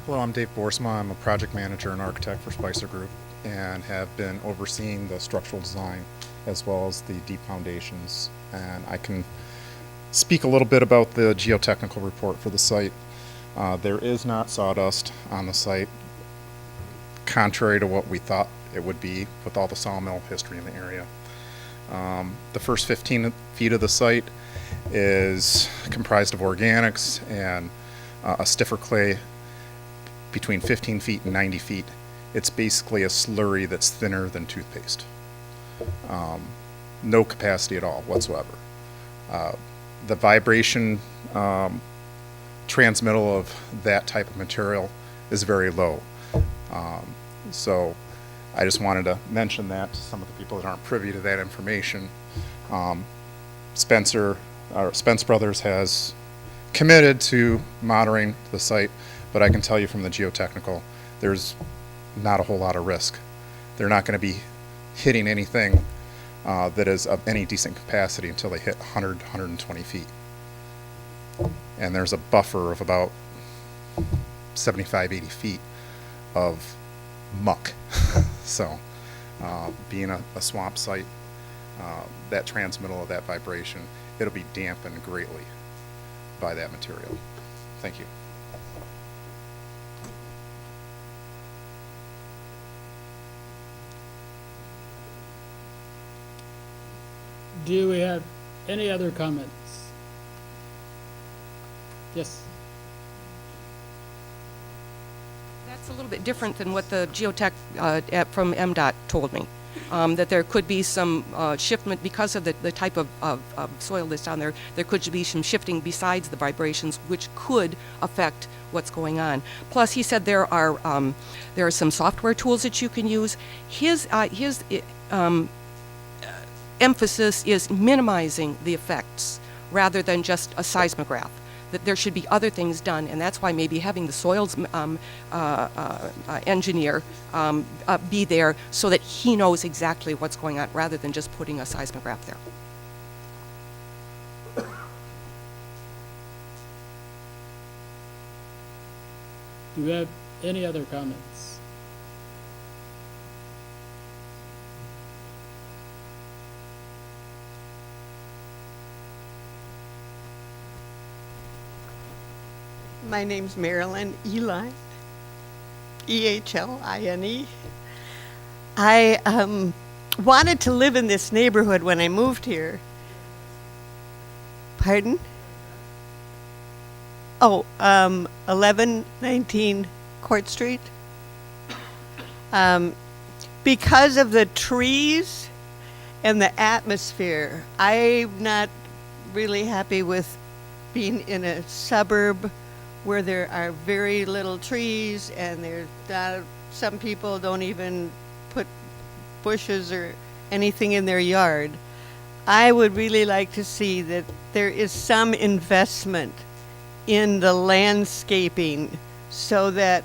[SPEAKER 14] Hello, I'm Dave Boersma. I'm a project manager and architect for Spicer Group and have been overseeing the structural design as well as the deep foundations. And I can speak a little bit about the geotechnical report for the site. There is not sawdust on the site, contrary to what we thought it would be with all the sawmill history in the area. The first 15 feet of the site is comprised of organics and a stiffer clay between 15 feet and 90 feet. It's basically a slurry that's thinner than toothpaste. No capacity at all whatsoever. The vibration transmittal of that type of material is very low. So I just wanted to mention that to some of the people that aren't privy to that information. Spence Brothers has committed to monitoring the site, but I can tell you from the geotechnical, there's not a whole lot of risk. They're not going to be hitting anything that is of any decent capacity until they hit 100, 120 feet. And there's a buffer of about 75, 80 feet of muck. So being a swamp site, that transmittal of that vibration, it'll be dampened greatly by that material. Thank you.
[SPEAKER 1] Do we have any other comments? Yes.
[SPEAKER 11] That's a little bit different than what the geotech from MDOT told me. That there could be some shiftment because of the type of soil that's down there. There could be some shifting besides the vibrations, which could affect what's going on. Plus, he said there are some software tools that you can use. His emphasis is minimizing the effects rather than just a seismograph. That there should be other things done, and that's why maybe having the soils engineer be there so that he knows exactly what's going on rather than just putting a seismograph there.
[SPEAKER 1] Do we have any other comments?
[SPEAKER 15] My name's Marilyn Eline, E-H-L-I-N-E. I wanted to live in this neighborhood when I moved here. Pardon? Oh, 1119 Court Street. Because of the trees and the atmosphere, I'm not really happy with being in a suburb where there are very little trees and there's not, some people don't even put bushes or anything in their yard. I would really like to see that there is some investment in the landscaping so that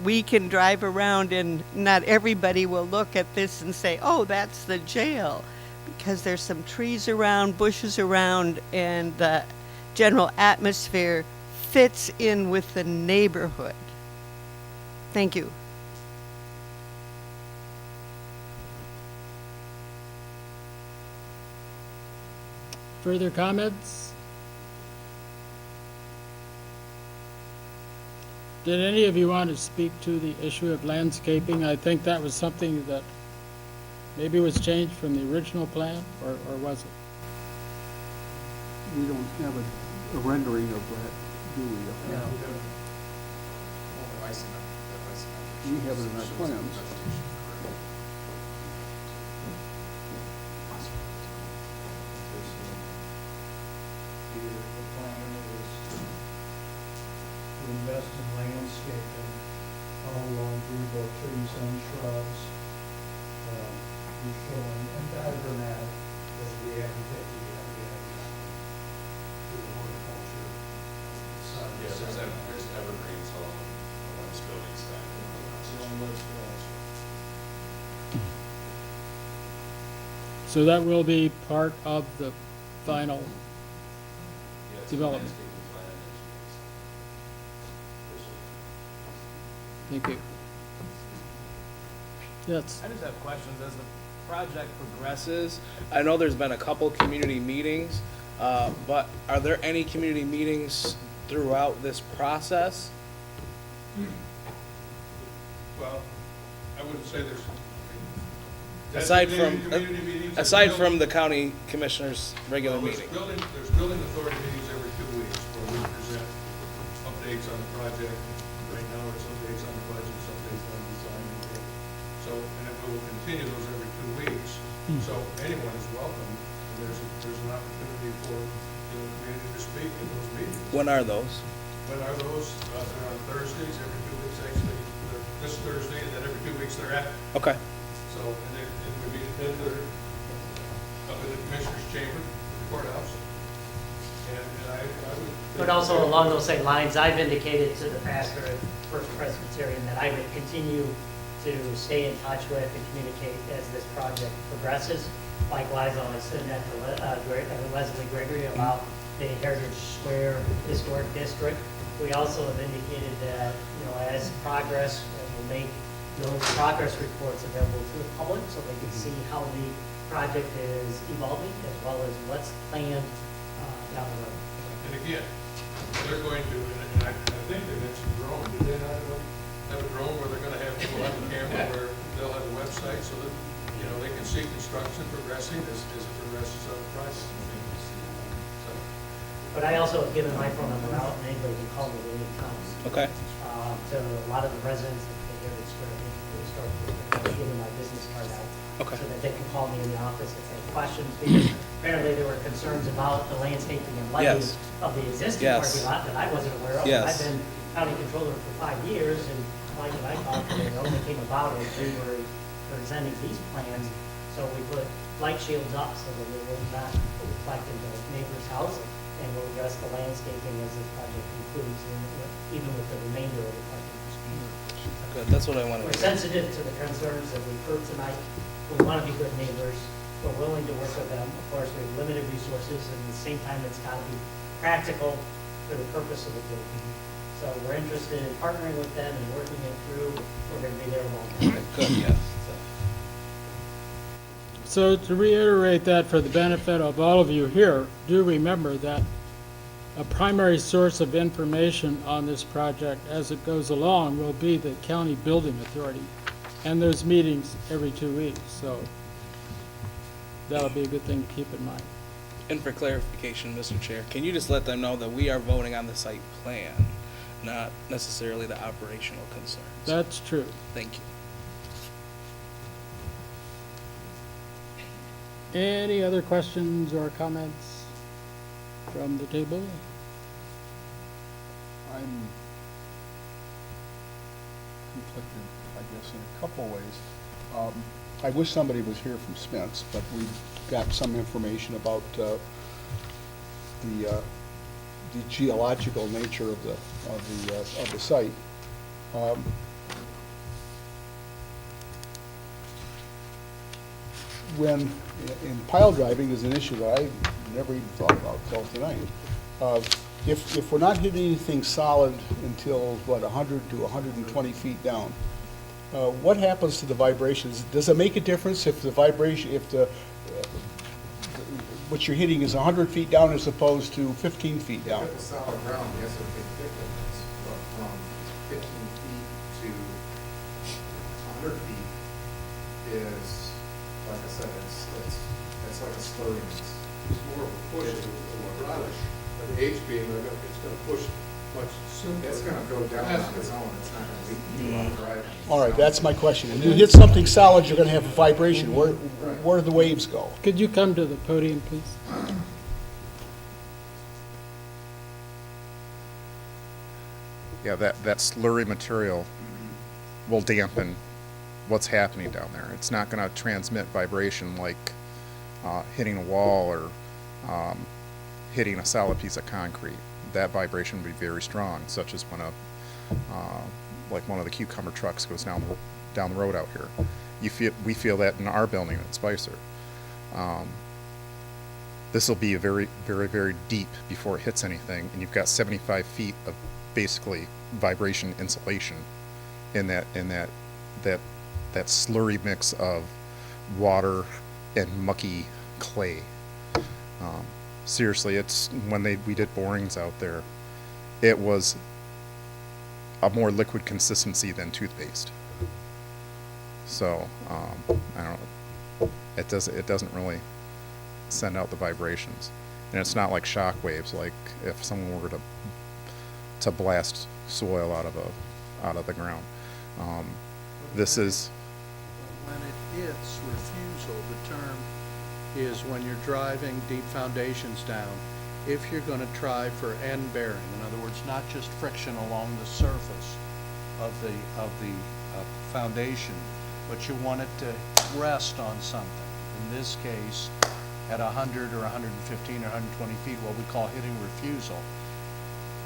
[SPEAKER 15] we can drive around and not everybody will look at this and say, oh, that's the jail, because there's some trees around, bushes around, and the general atmosphere fits in with the neighborhood. Thank you.
[SPEAKER 1] Further comments? Did any of you want to speak to the issue of landscaping? I think that was something that maybe was changed from the original plan, or was it?
[SPEAKER 4] We don't have a rendering of that, do we? We have it in our plans.
[SPEAKER 9] The plan is to invest in landscaping all along Greenville, trees and shrubs. We're showing, and better than that, as the architect,
[SPEAKER 7] evergreens along one of this building stack.
[SPEAKER 1] So that will be part of the final
[SPEAKER 7] Yeah, it's a
[SPEAKER 1] development.
[SPEAKER 7] landscaping plan and
[SPEAKER 1] Thank you. Yes.
[SPEAKER 16] I just have questions as the project progresses. I know there's been a couple community meetings, but are there any community meetings throughout this process?
[SPEAKER 8] Well, I wouldn't say there's.
[SPEAKER 16] Aside from the county commissioners' regular
[SPEAKER 8] Well,
[SPEAKER 16] meeting.
[SPEAKER 8] There's building authority meetings every 2 weeks where we present updates on the project. Right now, it's updates on the budget, it's updates on design. So, and we will continue those every 2 weeks. So anyone is welcome. And there's an opportunity for the community to speak in those meetings.
[SPEAKER 16] When are those?
[SPEAKER 8] When are those? They're on Thursdays, every 2 weeks, actually. They're this Thursday, and then every 2 weeks thereafter.
[SPEAKER 16] Okay.
[SPEAKER 8] So, and it would be at 10:30 up in the Commissioner's Chamber, the courthouse. And I would.
[SPEAKER 5] But also along those same lines, I've indicated to the pastor at First Presbyterian that I would continue to stay in touch with and communicate as this project progresses. Likewise, I said that to Leslie Gregory about the Heritage Square Historic District. We also have indicated that, as progress, we'll make those progress reports available to the public so they can see how the project is evolving as well as what's planned down the road.
[SPEAKER 8] And again, they're going to, and I think they mentioned drone, did they not have a drone where they're gonna have people have a camera where they'll have a website so that, they can see construction progressing as it progresses on the project. So,
[SPEAKER 5] But I also have given my phone number out and anybody can call me at any time.
[SPEAKER 16] Okay.
[SPEAKER 5] To a lot of the residents of the Heritage Square Historic District, I've given my business card out.
[SPEAKER 16] Okay.
[SPEAKER 5] So that they can call me in the office if they have questions, because apparently there were concerns about the landscaping and lighting
[SPEAKER 16] Yes.
[SPEAKER 5] of the existing
[SPEAKER 16] Yes.
[SPEAKER 5] parking lot that I wasn't aware of.
[SPEAKER 16] Yes.
[SPEAKER 5] I've been county controller for 5 years, and Mike and I talked, and it only came about as we were presenting these plans. So we put light shields up so that they will not reflect into the neighbor's house, and we'll address the landscaping as this project concludes, and even with the remainder of the project.
[SPEAKER 16] Good, that's what I wanted.
[SPEAKER 5] We're sensitive to the concerns that we've heard tonight. We want to be good neighbors. We're willing to work with them. Of course, we have limited resources, and at the same time, it's got to be practical for the purpose of the building. So we're interested in partnering with them and working it through. We're going to be there long term.
[SPEAKER 16] Good, yes.
[SPEAKER 1] So to reiterate that for the benefit of all of you here, do remember that a primary source of information on this project as it goes along will be the county building authority. And there's meetings every 2 weeks, so that'll be a good thing to keep in mind.
[SPEAKER 16] And for clarification, Mr. Chair, can you just let them know that we are voting on the site plan, not necessarily the operational concerns?
[SPEAKER 1] That's true.
[SPEAKER 16] Thank you.
[SPEAKER 1] Any other questions or comments from the table?
[SPEAKER 4] I'm conflicted, I guess, in a couple ways. I wish somebody was here from Spence, but we got some information about the geological nature of the site. When in pile driving is an issue that I never even thought about till tonight. If we're not hitting anything solid until, 100 to 120 feet down, what happens to the vibrations? Does it make a difference if the vibration, what you're hitting is 100 feet down as opposed to 15 feet down?
[SPEAKER 14] If it's solid ground, yes, it makes a big difference, but from 15 feet to 100 feet is, like I said, it's like a slurry.
[SPEAKER 8] It's more of a push than a rush. An H-beam, it's gonna push much simpler.
[SPEAKER 14] It's gonna go down on its own, it's not gonna leak you while driving.
[SPEAKER 4] All right, that's my question. When you hit something solid, you're gonna have a vibration. Where do the waves go?
[SPEAKER 1] Could you come to the podium, please?
[SPEAKER 14] Yeah, that slurry material will dampen what's happening down there. It's not gonna transmit vibration like hitting a wall or hitting a solid piece of concrete. That vibration would be very strong, such as when a like one of the cucumber trucks goes down the road out here. We feel that in our building at Spicer. This will be a very, very, very deep before it hits anything, and you've got 75 feet of basically vibration insulation in that slurry mix of water and mucky clay. Seriously, it's when we did borings out there, it was a more liquid consistency than toothpaste. So I don't know. It doesn't really send out the vibrations, and it's not like shock waves. Like if someone were to blast soil out of the ground. This is.
[SPEAKER 6] When it hits refusal, the term is when you're driving deep foundations down, if you're going to try for end bearing, in other words, not just friction along the surface of the foundation, but you want it to rest on something. In this case, at 100 or 115 or 120 feet, what we call hitting refusal.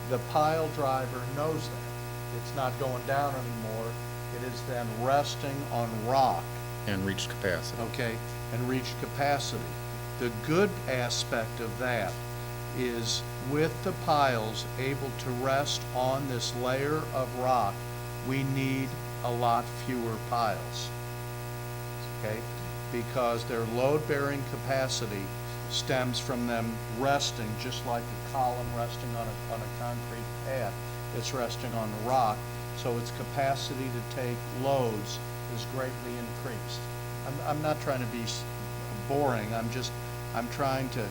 [SPEAKER 6] The pile driver knows that. It's not going down anymore. It is then resting on rock.
[SPEAKER 14] And reached capacity.
[SPEAKER 6] Okay, and reached capacity. The good aspect of that is with the piles able to rest on this layer of rock, we need a lot fewer piles. Okay, because their load-bearing capacity stems from them resting, just like a column resting on a concrete pad. It's resting on the rock, so its capacity to take loads is greatly increased. I'm not trying to be boring. I'm trying to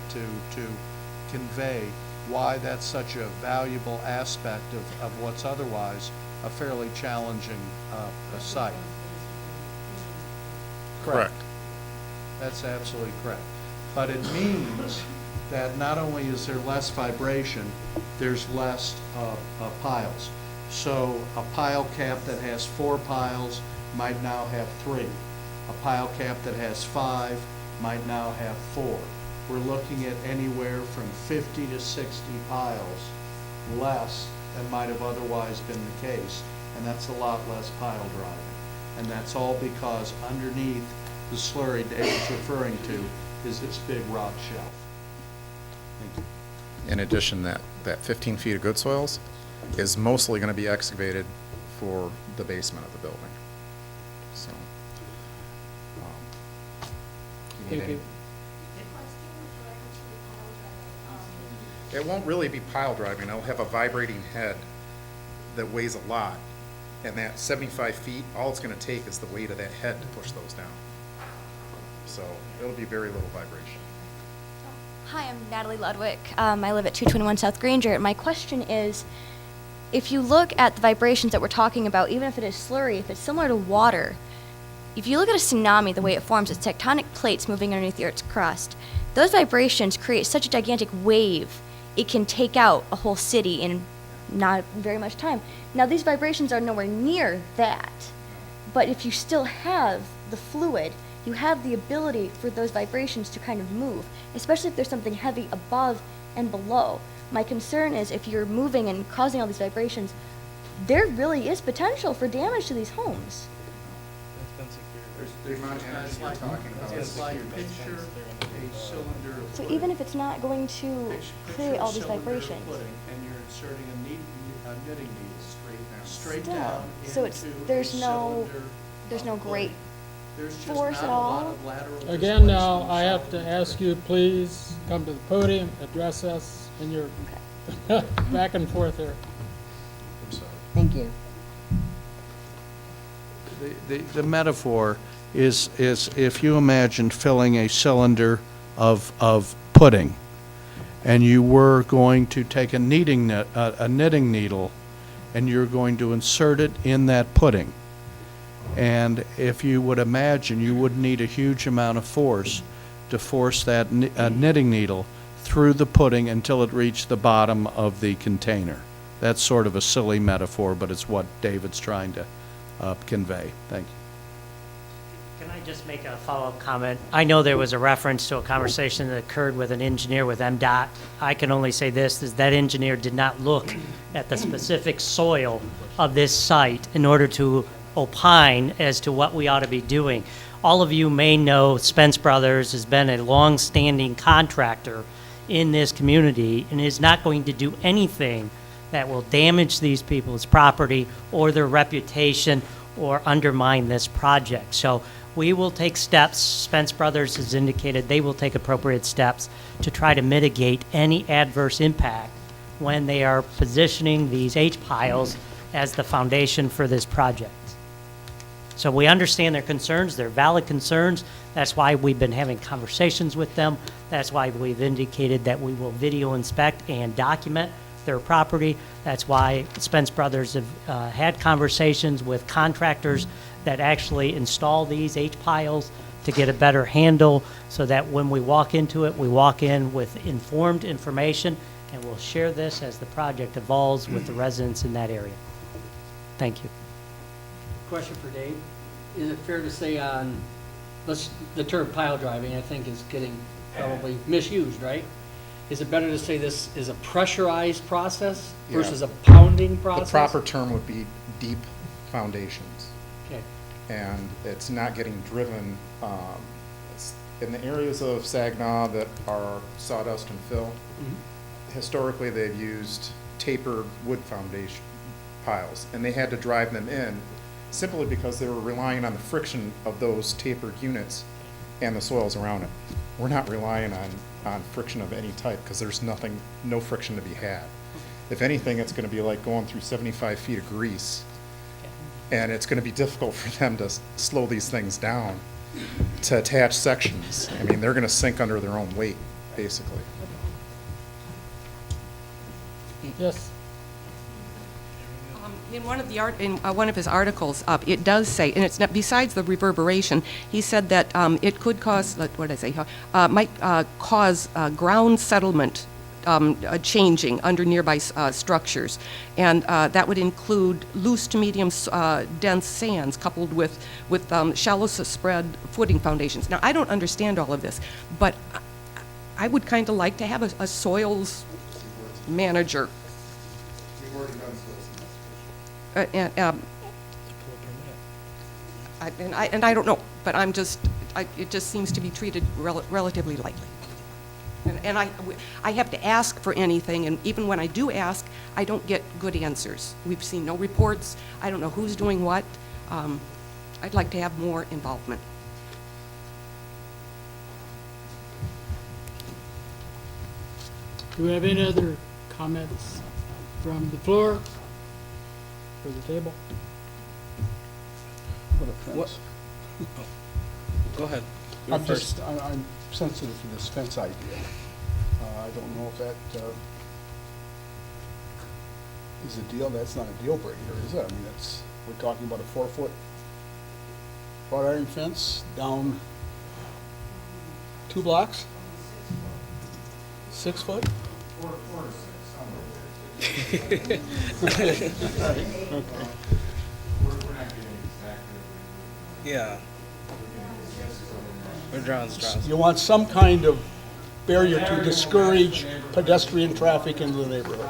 [SPEAKER 6] convey why that's such a valuable aspect of what's otherwise a fairly challenging site. Correct. That's absolutely correct. But it means that not only is there less vibration, there's less piles. So a pile cap that has 4 piles might now have 3. A pile cap that has 5 might now have 4. We're looking at anywhere from 50 to 60 piles less than might have otherwise been the case, and that's a lot less pile driving. And that's all because underneath the slurry David's referring to is this big rock shelf. Thank you.
[SPEAKER 14] In addition, that 15 feet of good soils is mostly going to be excavated for the basement of the building. So,
[SPEAKER 1] Thank you.
[SPEAKER 14] It won't really be pile driving. It'll have a vibrating head that weighs a lot, and that 75 feet, all it's going to take is the weight of that head to push those down. So it'll be very little vibration.
[SPEAKER 17] Hi, I'm Natalie Ludwig. I live at 221 South Granger. My question is, if you look at the vibrations that we're talking about, even if it is slurry, if it's similar to water, if you look at a tsunami, the way it forms, it's tectonic plates moving underneath the Earth's crust. Those vibrations create such a gigantic wave, it can take out a whole city in not very much time. Now, these vibrations are nowhere near that, but if you still have the fluid, you have the ability for those vibrations to kind of move, especially if there's something heavy above and below. My concern is if you're moving and causing all these vibrations, there really is potential for damage to these homes.
[SPEAKER 6] It's like picture a cylinder of
[SPEAKER 17] So
[SPEAKER 6] pudding.
[SPEAKER 17] even if it's not going to create all these
[SPEAKER 6] Picture a cylinder of
[SPEAKER 17] vibrations.
[SPEAKER 6] pudding, and you're inserting a knitting needle straight
[SPEAKER 17] Still,
[SPEAKER 6] down
[SPEAKER 17] so it's
[SPEAKER 6] into
[SPEAKER 17] there's
[SPEAKER 6] a
[SPEAKER 17] no
[SPEAKER 6] cylinder of
[SPEAKER 17] great
[SPEAKER 6] pudding. There's just
[SPEAKER 17] force
[SPEAKER 6] not
[SPEAKER 17] at
[SPEAKER 6] a lot
[SPEAKER 17] all.
[SPEAKER 6] of lateral
[SPEAKER 1] Again, now,
[SPEAKER 6] displacement
[SPEAKER 1] I have to
[SPEAKER 6] solid.
[SPEAKER 1] ask you, please come to the podium, address us in your back and forth here.
[SPEAKER 14] I'm sorry.
[SPEAKER 17] Thank you.
[SPEAKER 6] The metaphor is if you imagine filling a cylinder of pudding, and you were going to take a knitting needle, and you're going to insert it in that pudding. And if you would imagine, you would need a huge amount of force to force that knitting needle through the pudding until it reached the bottom of the container. That's sort of a silly metaphor, but it's what David's trying to convey. Thank you.
[SPEAKER 5] Can I could just make a follow-up comment. I know there was a reference to a conversation that occurred with an engineer with MDOT. I can only say this, is that engineer did not look at the specific soil of this site in order to opine as to what we ought to be doing. All of you may know Spence Brothers has been a long-standing contractor in this community and is not going to do anything that will damage these people's property or their reputation or undermine this project. So we will take steps. Spence Brothers has indicated they will take appropriate steps to try to mitigate any adverse impact when they are positioning these H-piles as the foundation for this project. So we understand their concerns. They're valid concerns. That's why we've been having conversations with them. That's why we've indicated that we will video inspect and document their property. That's why Spence Brothers have had conversations with contractors that actually install these H-piles to get a better handle so that when we walk into it, we walk in with informed information, and we'll share this as the project evolves with the residents in that area. Thank you.
[SPEAKER 18] Question for Dave. Is it fair to say on, the term pile driving, I think, is getting probably misused, right? Is it better to say this is a pressurized process
[SPEAKER 14] Yeah.
[SPEAKER 18] versus a pounding process?
[SPEAKER 14] The proper term would be deep foundations.
[SPEAKER 18] Okay.
[SPEAKER 14] And it's not getting driven, in the areas of Saginaw that are sawdust and fill. Historically, they've used tapered wood foundation piles, and they had to drive them in simply because they were relying on the friction of those tapered units and the soils around it. We're not relying on friction of any type because there's no friction to be had. If anything, it's going to be like going through 75 feet of grease, and it's going to be difficult for them to slow these things down to attach sections. I mean, they're going to sink under their own weight, basically.
[SPEAKER 1] Yes.
[SPEAKER 11] In one of the one of his articles, it does say, and it's not, besides the reverberation, he said that it could cause, what did I say? Might cause ground settlement changing under nearby structures, and that would include loose to medium dense sands coupled with shallow spread footing foundations. Now, I don't understand all of this, but I would kind of like to have a soils manager. And I don't know, but I'm just, it just seems to be treated relatively lightly. And I have to ask for anything, and even when I do ask, I don't get good answers. We've seen no reports. I don't know who's doing what. I'd like to have more involvement.
[SPEAKER 1] Do we have any other comments from the floor or the table?
[SPEAKER 4] What a fence.
[SPEAKER 16] Go ahead.
[SPEAKER 4] I'm sensitive to this fence idea. I don't know if that is a deal. That's not a deal breaker, is it? I mean, we're talking about a 4-foot wrought iron fence down 2 blocks? 6 foot?
[SPEAKER 9] 4 to 6, somewhere.
[SPEAKER 4] Okay.
[SPEAKER 9] We're not getting exactly.
[SPEAKER 16] Yeah. We're drawing straws.
[SPEAKER 4] You want some kind of barrier to discourage pedestrian traffic into the neighborhood.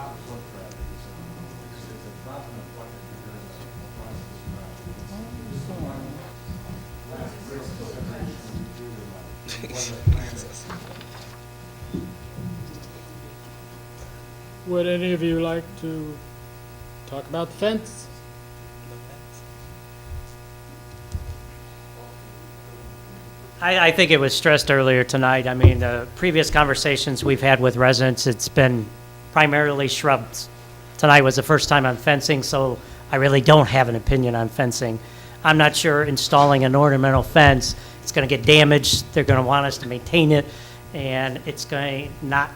[SPEAKER 1] Would any of you like to talk about the fence?
[SPEAKER 5] I think it was stressed earlier tonight. I mean, the previous conversations we've had with residents, it's been primarily shrubs. Tonight was the first time on fencing, so I really don't have an opinion on fencing. I'm not sure installing an ornamental fence, it's going to get damaged. They're going to want us to maintain it, and it's going to not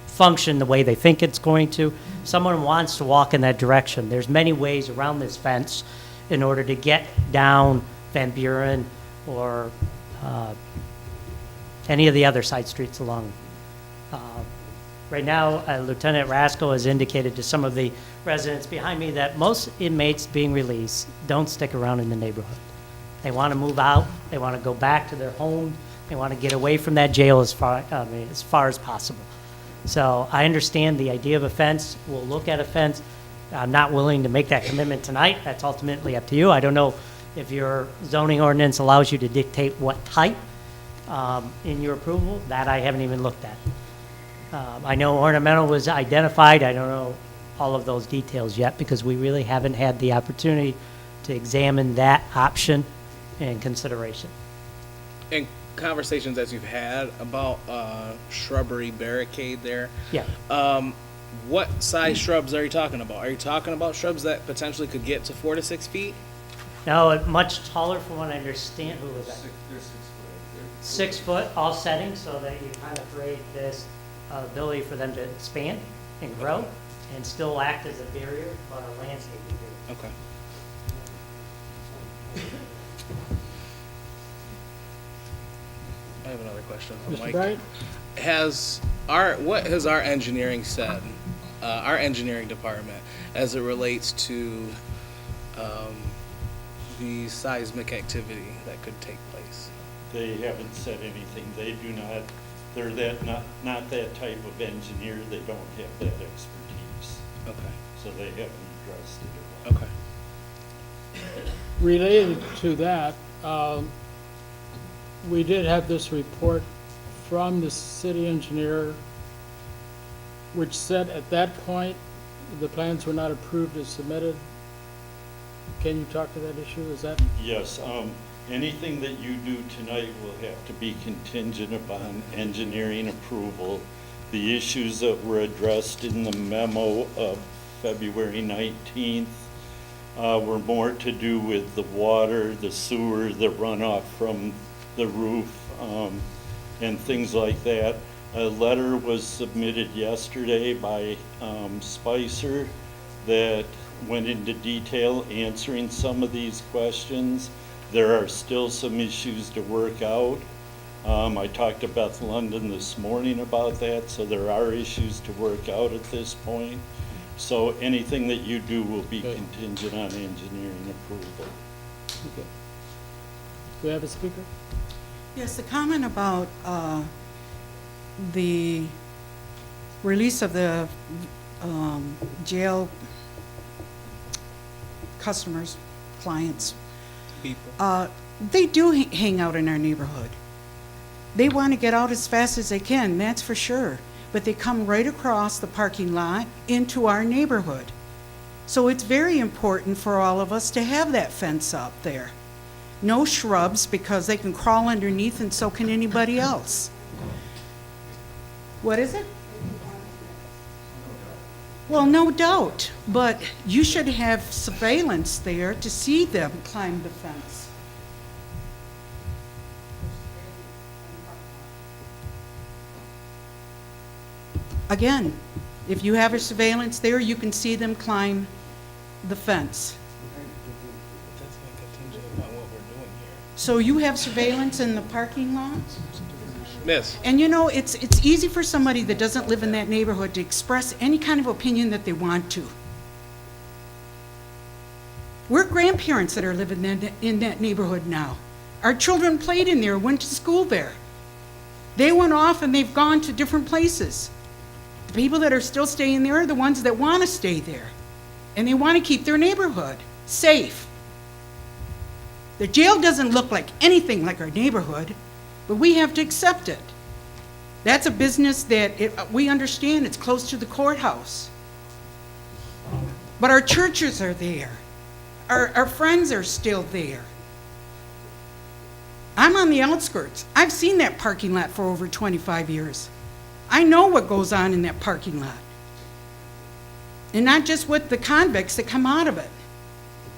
[SPEAKER 5] function the way they think it's going to. Someone wants to walk in that direction. There's many ways around this fence in order to get down Van Buren or any of the other side streets along. Right now, Lieutenant Rasko has indicated to some of the residents behind me that most inmates being released don't stick around in the neighborhood. They want to move out, they want to go back to their home, they want to get away from that jail as far as possible. So I understand the idea of a fence. We'll look at a fence. I'm not willing to make that commitment tonight. That's ultimately up to you. I don't know if your zoning ordinance allows you to dictate what type in your approval. That I haven't even looked at. I know ornamental was identified. I don't know all of those details yet because we really haven't had the opportunity to examine that option in consideration.
[SPEAKER 16] In conversations that you've had about shrubbery barricade there,
[SPEAKER 5] Yeah.
[SPEAKER 16] What size shrubs are you talking about? Are you talking about shrubs that potentially could get to 4 to 6 feet?
[SPEAKER 5] No, much taller from what I understand. Who was that?
[SPEAKER 7] They're 6 foot.
[SPEAKER 5] 6 foot, all settings, so that you kind of create this ability for them to expand and grow and still act as a barrier, but a landscaping barrier.
[SPEAKER 16] Okay. I have another question.
[SPEAKER 1] Mr.
[SPEAKER 16] Mike.
[SPEAKER 1] Bryant?
[SPEAKER 16] What has our engineering said, our engineering department, as it relates to the seismic activity that could take place?
[SPEAKER 2] They haven't said anything. They do not, they're not that type of engineer. They don't have that expertise.
[SPEAKER 16] Okay.
[SPEAKER 2] So they haven't addressed it at all.
[SPEAKER 16] Okay.
[SPEAKER 1] Related to that, we did have this report from the city engineer, which said at that point, the plans were not approved as submitted. Can you talk to that issue? Is that?
[SPEAKER 2] Yes, anything that you do tonight will have to be contingent upon engineering approval. The issues that were addressed in the memo of February 19th were more to do with the water, the sewer, the runoff from the roof, and things like that. A letter was submitted yesterday by Spicer that went into detail answering some of these questions. There are still some issues to work out. I talked to Beth London this morning about that, so there are issues to work out at this point. So anything that you do will be contingent on engineering approval.
[SPEAKER 1] Okay. Do we have a speaker?
[SPEAKER 12] Yes, the comment about the release of the jail customers, clients,
[SPEAKER 16] People.
[SPEAKER 12] they do hang out in our neighborhood. They want to get out as fast as they can, that's for sure. But they come right across the parking lot into our neighborhood. So it's very important for all of us to have that fence up there. No shrubs, because they can crawl underneath and so can anybody else. What is it? Well, no doubt, but you should have surveillance there to see them climb the fence. Again, if you have a surveillance there, you can see them climb the fence.
[SPEAKER 16] That's not contingent upon what we're doing here.
[SPEAKER 12] So you have surveillance in the parking lot?
[SPEAKER 16] Miss.
[SPEAKER 12] And you know, it's easy for somebody that doesn't live in that neighborhood to express any kind of opinion that they want to. We're grandparents that are living in that neighborhood now. Our children played in there, went to school there. They went off and they've gone to different places. The people that are still staying there are the ones that want to stay there. And they want to keep their neighborhood safe. The jail doesn't look like anything like our neighborhood, but we have to accept it. That's a business that we understand. It's close to the courthouse. But our churches are there. Our friends are still there. I'm on the outskirts. I've seen that parking lot for over 25 years. I know what goes on in that parking lot. And not just with the convicts that come out of it,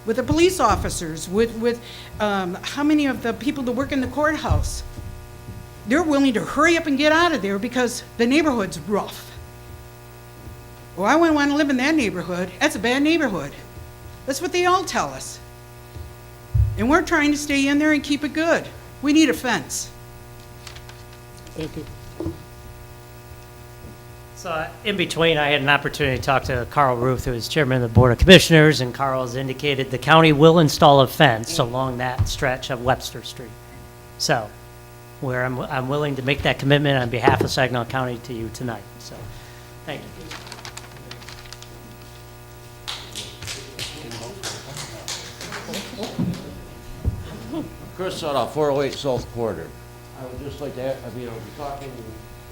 [SPEAKER 12] with the police officers, with how many of the people that work in the courthouse. They're willing to hurry up and get out of there because the neighborhood's rough. Well, I wouldn't want to live in that neighborhood. That's a bad neighborhood. That's what they all tell us. And we're trying to stay in there and keep it good. We need a fence.
[SPEAKER 1] Thank you.
[SPEAKER 5] So in between, I had an opportunity to talk to Carl Ruth, who is chairman of the Board of Commissioners, and Carl has indicated the county will install a fence along that stretch of Webster Street. So, where I'm willing to make that commitment on behalf of Saginaw County to you tonight. So, thank you.
[SPEAKER 19] Chris Sutter, 408 South Quarter. I would just like to, we're talking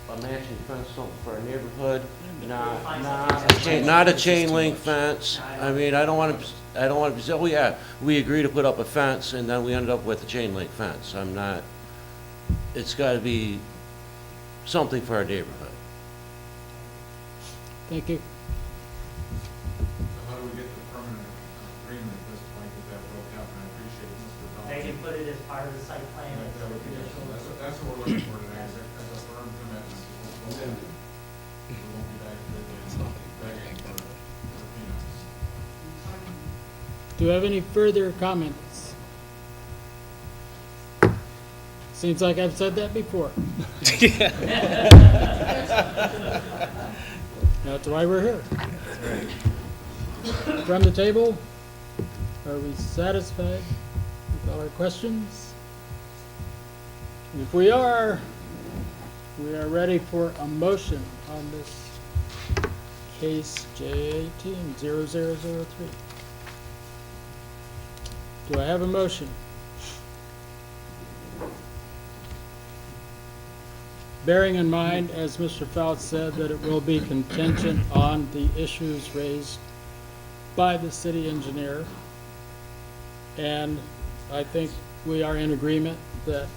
[SPEAKER 19] a matching fence, something for our neighborhood, not a chain link fence. I mean, I don't want to say, oh yeah, we agree to put up a fence, and then we ended up with a chain link fence. It's got to be something for our neighborhood.
[SPEAKER 1] Thank you.
[SPEAKER 20] How do we get the permanent agreement at this point that that will happen? I appreciate Mr. Bell.
[SPEAKER 5] They can put it as part of the site plan.
[SPEAKER 20] That's what we're looking for today, is a firm commitment. We won't be back to begging for peanuts.
[SPEAKER 1] Do you have any further comments? Seems like I've said that before. That's why we're here. From the table, are we satisfied with all our questions? If we are ready for a motion on this case J18-0003. Do I have a motion? Bearing in mind, as Mr. Fouts said, that it will be contingent on the issues raised by the city engineer. And I think we are in agreement that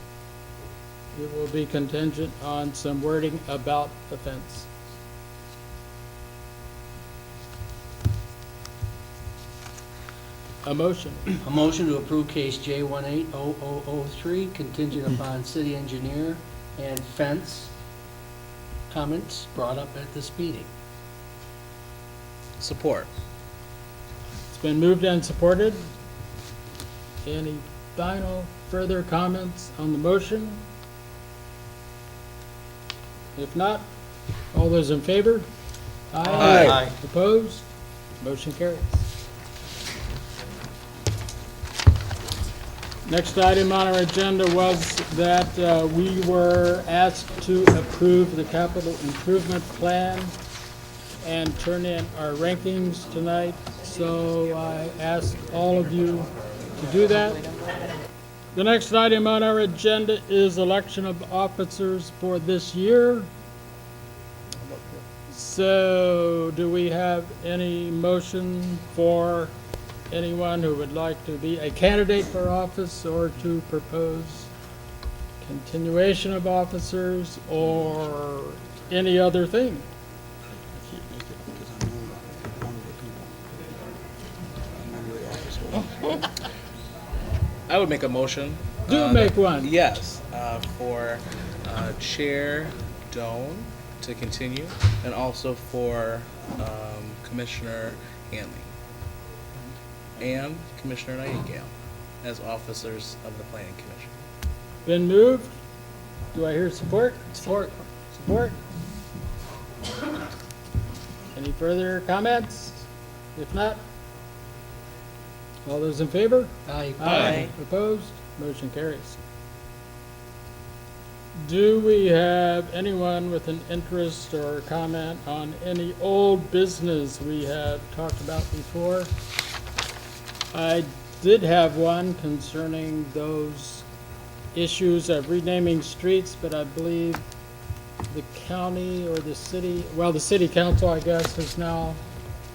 [SPEAKER 1] it will be contingent on some wording about the fence. A motion.
[SPEAKER 18] A motion to approve case J180003 contingent upon city engineer and fence comments brought up at this meeting.
[SPEAKER 16] Support.
[SPEAKER 1] It's been moved and supported. Any final further comments on the motion? If not, all those in favor?
[SPEAKER 16] Aye. Aye.
[SPEAKER 1] Opposed? Motion carries. Next item on our agenda was that we were asked to approve the capital improvement plan and turn in our rankings tonight. So I ask all of you to do that. The next item on our agenda is election of officers for this year. So do we have any motion for anyone who would like to be a candidate for office or to propose continuation of officers or any other thing?
[SPEAKER 16] I would make a motion.
[SPEAKER 1] Make one.
[SPEAKER 16] Yes, for Chair Doan to continue, and also for Commissioner Hanley and Commissioner Nightingale as officers of the Planning Commission.
[SPEAKER 1] Been moved. Do I hear support? Support. Support. Any further comments? If not, all those in favor?
[SPEAKER 18] Aye.
[SPEAKER 1] Aye. Opposed? Motion carries. Do we have anyone with an interest or comment on any old business we have talked about before? I did have one concerning those issues of renaming streets, but I believe the county or the city, well, the city council, I guess, has now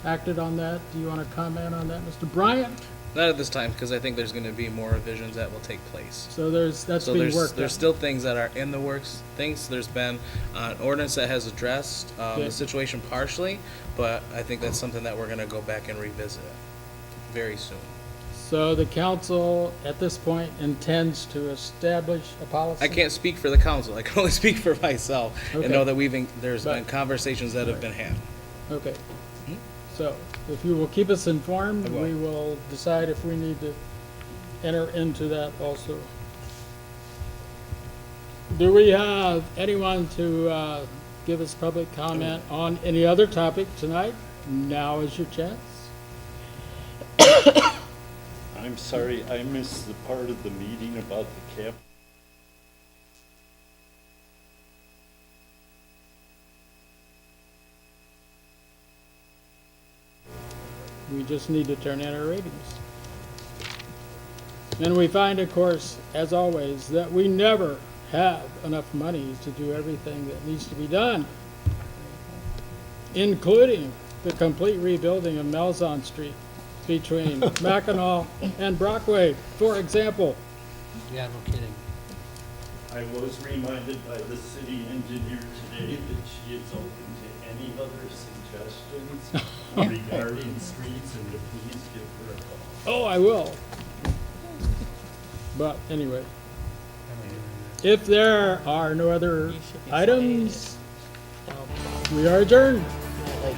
[SPEAKER 1] acted on that. Do you want to comment on that, Mr. Bryant?
[SPEAKER 16] Not at this time, because I think there's going to be more revisions that will take place.
[SPEAKER 1] So that's being worked
[SPEAKER 16] There's
[SPEAKER 1] on.
[SPEAKER 16] still things that are in the works. There's been an ordinance that has addressed
[SPEAKER 1] Yeah.
[SPEAKER 16] the situation partially, but I think that's something that we're going to go back and revisit very soon.
[SPEAKER 1] So the council, at this point, intends to establish a policy?
[SPEAKER 16] I can't speak for the council. I can only speak for myself
[SPEAKER 1] Okay.
[SPEAKER 16] and know that there's been conversations that have been had.
[SPEAKER 1] Okay. So if you will keep us informed,
[SPEAKER 16] I will.
[SPEAKER 1] we will decide if we need to enter into that also. Do we have anyone to give us public comment on any other topic tonight, now is your chance.
[SPEAKER 2] I'm sorry, I missed the part of the meeting about the cap.
[SPEAKER 1] We just need to turn in our ratings. And we find, of course, as always, that we never have enough money to do everything that needs to be done, including the complete rebuilding of Malzahn Street between Mackinac and Brockway, for example.
[SPEAKER 18] Yeah, no kidding.
[SPEAKER 2] I was reminded by the city engineer today that she is open to any other suggestions regarding streets and to please give her a call.
[SPEAKER 1] Oh, I will. But anyway, if there are no other items, we are adjourned.
[SPEAKER 5] Like,